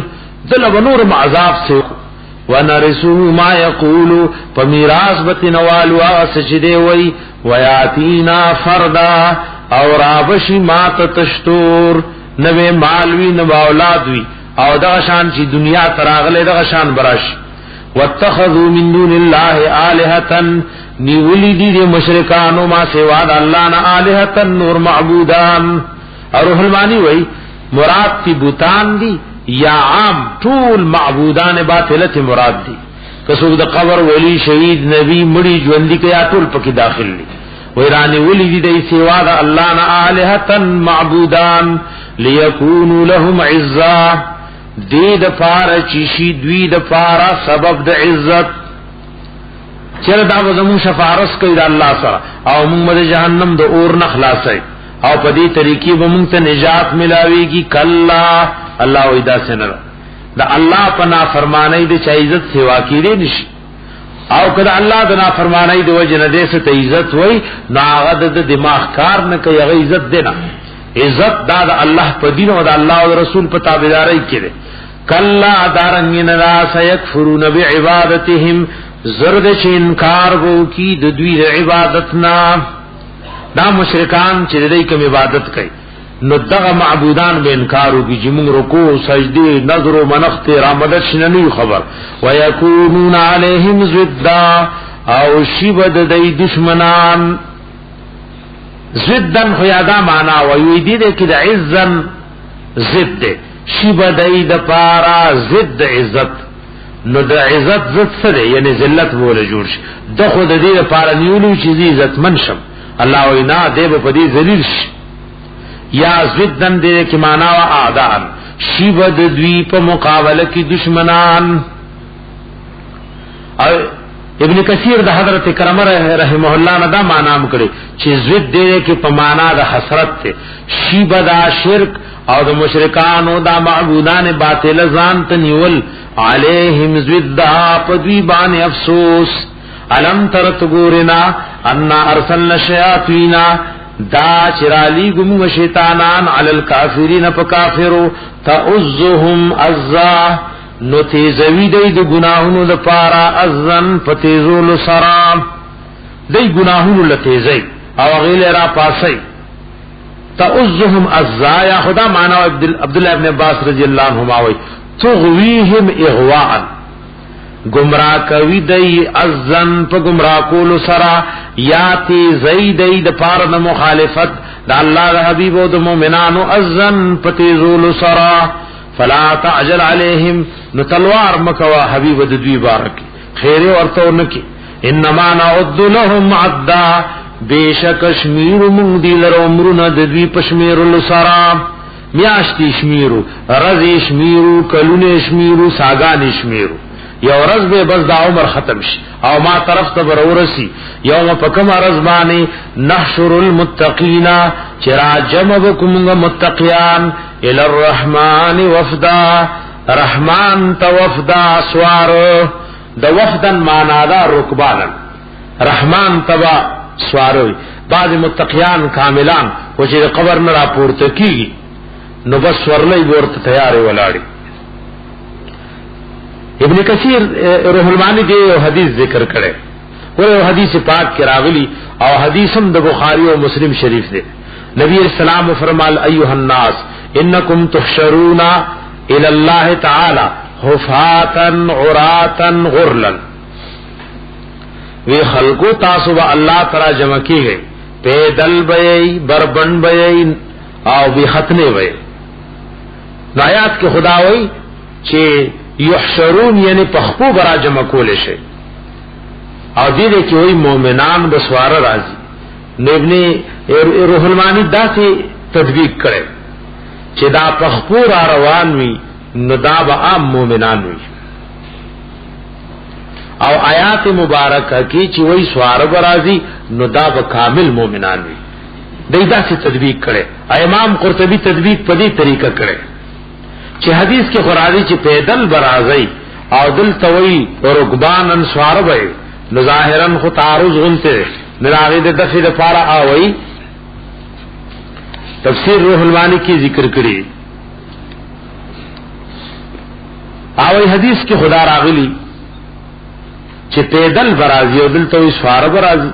دل بنور عذاب سے. ونرسو ما یقولو، پمیراث بتنوالو سجدے وی، ویاتینا فردا، اور آبشی مات تشتور، نوے مالوی نو اولادوی، او دغشان چی دنیا تراغلے دغشان براش. واتخذو من دون اللہ آلہتن، نیولی دی دی مشرکانو ما سواد اللہ نا آلہتن نور معبودان. اور روح المانی وی مراد تی بوتان دی یا عام طول معبودان باطلت مراد دی، کسوک دا قبر ولی شہید نبی مڑی جوندی کیا طول پکی داخل لی. ویرانی ولی دی دی سوا دا اللہ نا آلہتن معبودان، لیکونو لهم عزا، دی دا پارا چیشی دوی دا پارا سبب دا عزت. چر دا وزمون شفارس کئی دا اللہ سرا، او مونگ دا جہنم دا اور نخلاصی، او پا دی طریقی با مونگ تا نجات ملاوی کی. کلا اللہ ویدہ سے نرہ دا اللہ پا نافرمانی دا چا عزت سوا کی دے نشی، او کدا اللہ دا نافرمانی دا وجہ ندے سے تا عزت وی نا آغا دا دماغ کار نکا یا عزت دینا. عزت دا دا اللہ پا دین و دا اللہ و رسول پا تابداری کی دے. کلا دارنگی ندا سیکفرون بعبادتهم، زرد چھ انکار گو کی دوی دا عبادتنا. دا مشرکان چھ دے کم عبادت کئی، نو دغه معبودان به انکارو کی جمون رکوع سجدی نظر و منخت رامدت شننی خبر. ویکونون علیہم ضدا، او شیبد دی دشمنان. ضدن خیادا مانا ویدی دے کہ دا عزن ضد دے، شی بدای د پارا ضد عزت. نو د عزت ضد سره یعنی ذلت بوله جوړ شي. د خود دې لپاره نیولو چې عزت منشم الله وینا دې په دې ذلیل شي. یا ضدن دې کې معنا وا اعداء شی بد دوی په مقابله کې دشمنان. او ابن کثیر د حضرت کرمه رحمه الله نه دا معنا کړي چې ضد دې کې په معنا د حسرت ته شی بدا شرک او د مشرکانو دا معبودان باطل ځان ته نیول علیہم ضدها پدوی باندې افسوس. علم ترت ګورنا ان ارسلنا شیاطین دا چرالی گم شیطانان علی الکافرین فکافروا تعزهم عزا نو تیزوی دی د گناهونو لپاره ازن پتیزول سرام دی گناهونو لتیزی او غیل را پاسی تعزهم عزا یا خدا معنی عبداللہ ابن عباس رضی اللہ عنہما وی تغویهم اغواء گمراہ کوي دی ازن په گمراہ کولو سرا یاتی زید د پار د مخالفت د الله د حبیب او د مؤمنانو ازن پتی زول سرا فلا تعجل علیہم نو تلوار مکوا حبیب د دوی بارک خیر ورته نکی انما نعد لهم عدا بیشک شمیر من دی لر عمرنا د دوی پشمیر لسرا میاشتی شمیرو رزی شمیرو کلون شمیرو ساگان شمیرو یو رز به بس دا عمر ختم شي او ما طرف ته ورورسی یوم پکم رزبانی نحشر المتقین چرا جمع بکم متقیان الی الرحمن وفدا رحمان تو وفدا سوار د وفدن معنا دا رکبان رحمان تبا سواروي بعض متقیان کاملان او چې قبر نه راپورته کیږي نو بس ورلې ورته تیارې ولاړی. ابن کثیر روح المانی دی یو حدیث ذکر کړي او حدیث پاک کې راغلی او حدیث هم د بخاری او مسلم شریف دی. نبی اسلام فرمال ایها الناس انکم تحشرون الى الله تعالی حفاتا عراتا غرلا وی خلقو تاسو به الله تعالی جمع کیږي پیدل بئی بربند بئی او بی ختنه بئی. آیات کې خدا وای چې یحشرون یعنی پخپو برا جمع کول شي او دې کې وای مؤمنان بسوار راځي. نو ابن روح المانی دا ته تطبیق کړي چې دا پخپو را روان وي نو دا به عام مؤمنان وي. او آیات مبارکه کې چې وای سوار برازي نو دا به کامل مؤمنان وي. دا څه تطبیق کړي. امام قرطبی تطبیق په دې طریقه کړي چې حدیث کې قرآنی چې پیدل برازي او دل توي رکبان انصار وي نو ظاهرا خو تعارض غنته نراغه د دفع لپاره اوي. تفسیر روح المانی کی ذکر کړي اوي حدیث کې خدا راغلی چې پیدل برازي او دل توي سوار برازي.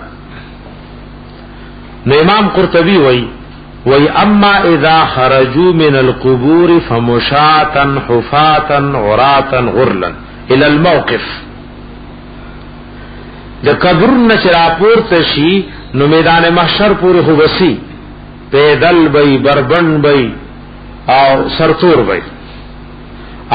نو امام قرطبی وی اما اذا خرجوا من القبور فمشاتا حفاتا عراتا غرلا الى الموقف. د قبر نشراپور تشی نو میدان محشر پورې خو بسی پیدل بی بربند بی او سرتور بی.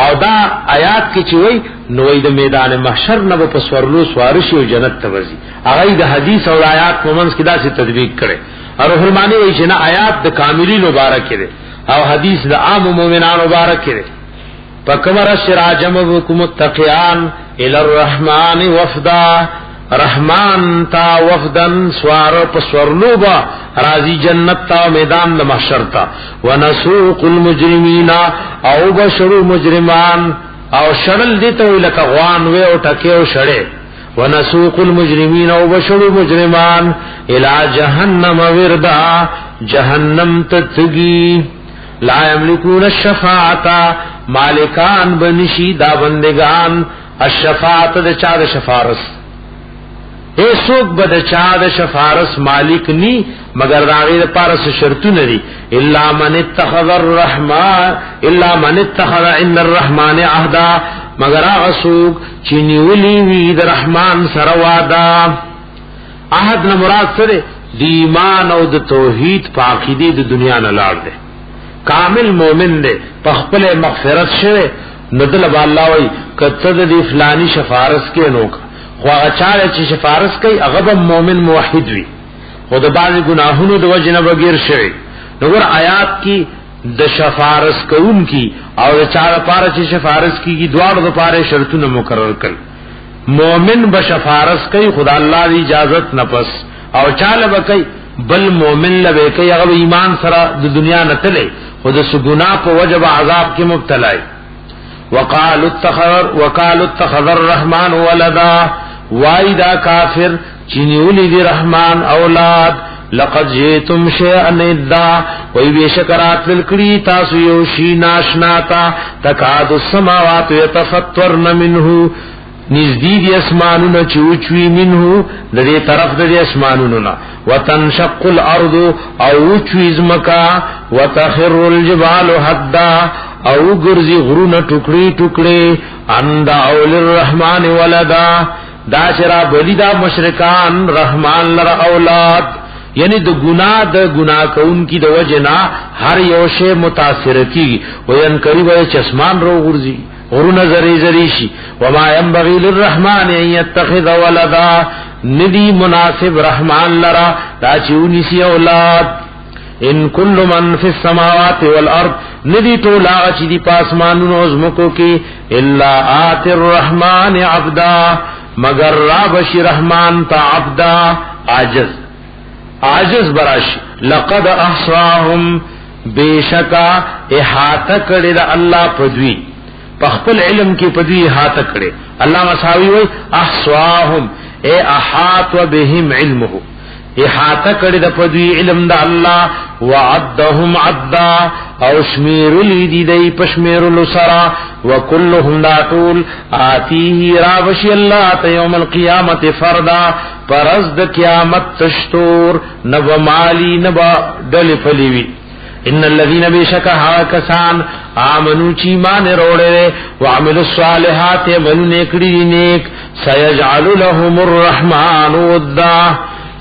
او دا آیات کی چوئی نوی د میدان محشر نبو پسورلو سوارشی و جنت تبزی اغای د حدیث اور آیات مومنس کی دا سی تدبیق کرے. اور روح المانی ویچنا آیات د کاملین مبارک کرے او حدیث د عام مومنان مبارک کرے. فکمر شراجم بکم التقیان الى الرحمن وفدا رحمان تا وفدن سوار پسورلو با راضی جنت تا میدان د محشر تا ونسوق المجرمین او بشرو مجرمان او شړل دیته لکه غوان و او ټکیو شړې ونسوق المجرمین او بشرو مجرمان الى جهنم وردا جهنم تتگی لا یملکون الشفاعه مالکان بنشی دا بندگان الشفاعت د چا د شفارس اے سوک بد چا د شفارس مالک نی مگر داغی پارس شرطو ندی الا من اتخذ الرحمن الا من اتخذ عند الرحمن عهدا مگر هغه سوک چې نیولی وی د رحمان سره وعده. عهد نه مراد سره د ایمان او د توحید په عقیده د دنیا نه لاړ دی کامل مومن دے پخپل مغفرت شوه ندل با الله وی کته د فلانی شفارس کې نوک خو هغه چاله چې شفارس کوي هغه مومن موحد وي خو د باز گناهونو د وجنه بغیر شوی نور آیات کی د شفارس کوم کی او د چا لپاره چې شفارس کیږي دواړو لپاره شرطونه مقرر کړ مومن بشفارس کوي خدا الله دی اجازت نه پس او چاله بکای بل مومن لبه کوي هغه ایمان سره د دنیا نه تله خود سګنا په وجب عذاب کې مبتلا وقالوا اتخذ الرحمن ولدا وایدا کافر چنیولی دی رحمان اولاد لقد جئتم شيئا ندا وی بشکرات لکڑی تاسو یو شی ناشناتا تکاد السماوات يتفطرن منه نزدید اسمانون چوچوی منه دې طرف دې اسمانون وتنشق الارض او چوی زمکا وتخر الجبال حدا او گرزی غرون ټوکړي ټوکړي ان اول الرحمن ولدا دا شرا بلیدا مشرکان رحمان لرا اولاد یعنی د گناہ کون کی د وجنا هر یو شی متاثر کی وین کری وای چشمان رو غرزی ورن زری زری شي وما ينبغي للرحمن ان يتخذ ولدا ندی مناسب رحمان لرا دا چونی سی اولاد ان كل من في السماوات والارض ندی تولا چې دی پاسمانونو زمکو کې الا آت الرحمن عبدا مگر رابش رحمان تا عبدا عاجز براش لقد احصاهم بیشکا احاطه کړي د الله پدوی پخپل علم کې پدوی احاطه کړي الله مساوي وي احصاهم اي احاط بهم علمه احاطه کړي د پدوی علم د الله وعدهم عدا او شمیر لیدی دی پشمیر لسرا وکلهم داتول آتیه راوشی اللہ یوم القیامت فردا پرز د قیامت تشتور نب مالی نب دل پلیوی ان الذين بشکها کسان آمنو چی مان روڑے وعملوا الصالحات من نیکڑی نیک سيجعل لهم الرحمن ودا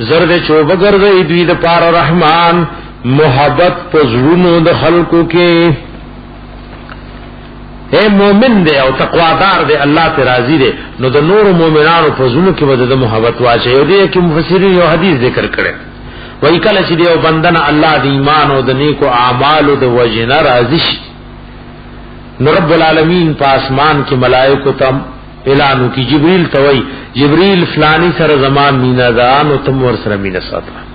زرد چوب گردی دوی د پار رحمان محبت پزړونو د خلقو کې اے مومن دے او تقوادار دے اللہ تے راضی دے نو د نور مومنانو پزړونو کې بده د محبت واچي او دې کې مفسرین یو حدیث ذکر کړي وای کله چې دیو بندنا الله د ایمان او د نیکو اعمال او د وجنه راضی شي نو رب العالمین په اسمان کې ملائکه تم اعلانو کی جبریل توي جبریل فلانی سره زمان مینا دان او تم ور سره مینا ساته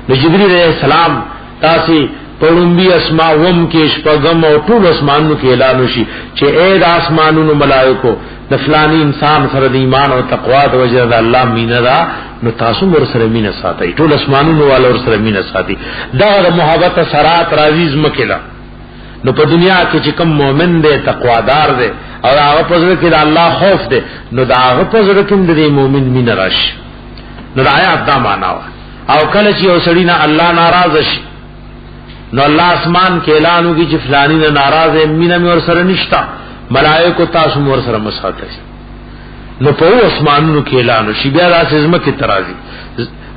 نو جبریل علیہ السلام تاسو پړمبي اسماء وم کې شپغم او ټول اسمانونو کې اعلان وشي چې اے د اسمانونو ملائکو د فلانی انسان سره د ایمان او تقوا د وجه د الله مینا دا نو تاسو ور سره مینا ساتي ټول اسمانونو والو ور سره مینا ساتي دا د محبت سرات راضیز مکلا نو په دنیا کې چې کوم مؤمن دی تقوادار دی او هغه په ځل کې د الله خوف دی نو دا هغه په ځل کې د مؤمن مینا راشي نو د آیات دا معنا او کله چې یو سړی نه الله ناراض شي نو الله اسمان کې اعلان وکړي چې فلانی نه ناراض ہے مینا مې ور سره نشتا ملائکه تاسو ور سره مساته نو په اسمانونو کې اعلان شي بیا راځي زمکه ترازی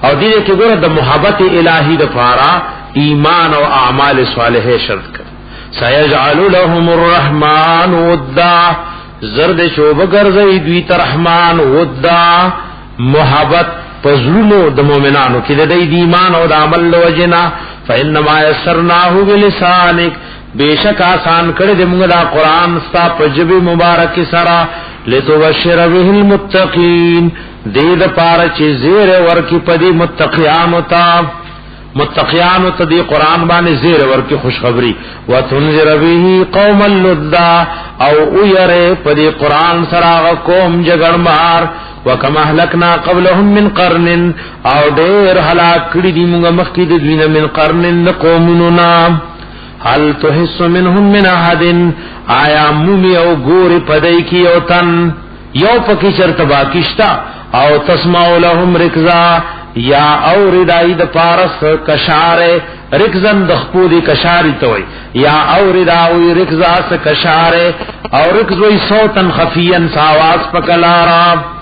او دې کې ګوره د محبت الہی د فارا ایمان او اعمال صالحه شرط کړ سيجعل لهم الرحمن ودا زرد شوب ګرځي دوی ته رحمان ودا محبت پزلونو د مؤمنانو کې د دې ایمان او د عمل وجنا فانما يسرناه بلسانك بیشک آسان کړه دې موږ دا قران ستا په جبه مبارک سره لتبشر به المتقين دې د پاره چې زیر ورکی پدی متقیان ته دې قران باندې زیر ورکی خوشخبری وتنذر به قوم اللذا او يره پدی قران سره قوم جګړمار وکما هلکنا قبلهم من قرن او ډیر هلاک کړي دي موږ مخکې د دوی نه من قرن قومنا هل تحس منهم من احد آیا مومی او ګوري پدای کی او تن یو پکې شرط باقیشتا او تسمع لهم رکزا یا او ردای د پارس کشاره رکزن د خپودی کشاری توي یا او رداوی رکزا س کشاره او رکزوی صوتن خفیا ساواز پکلارا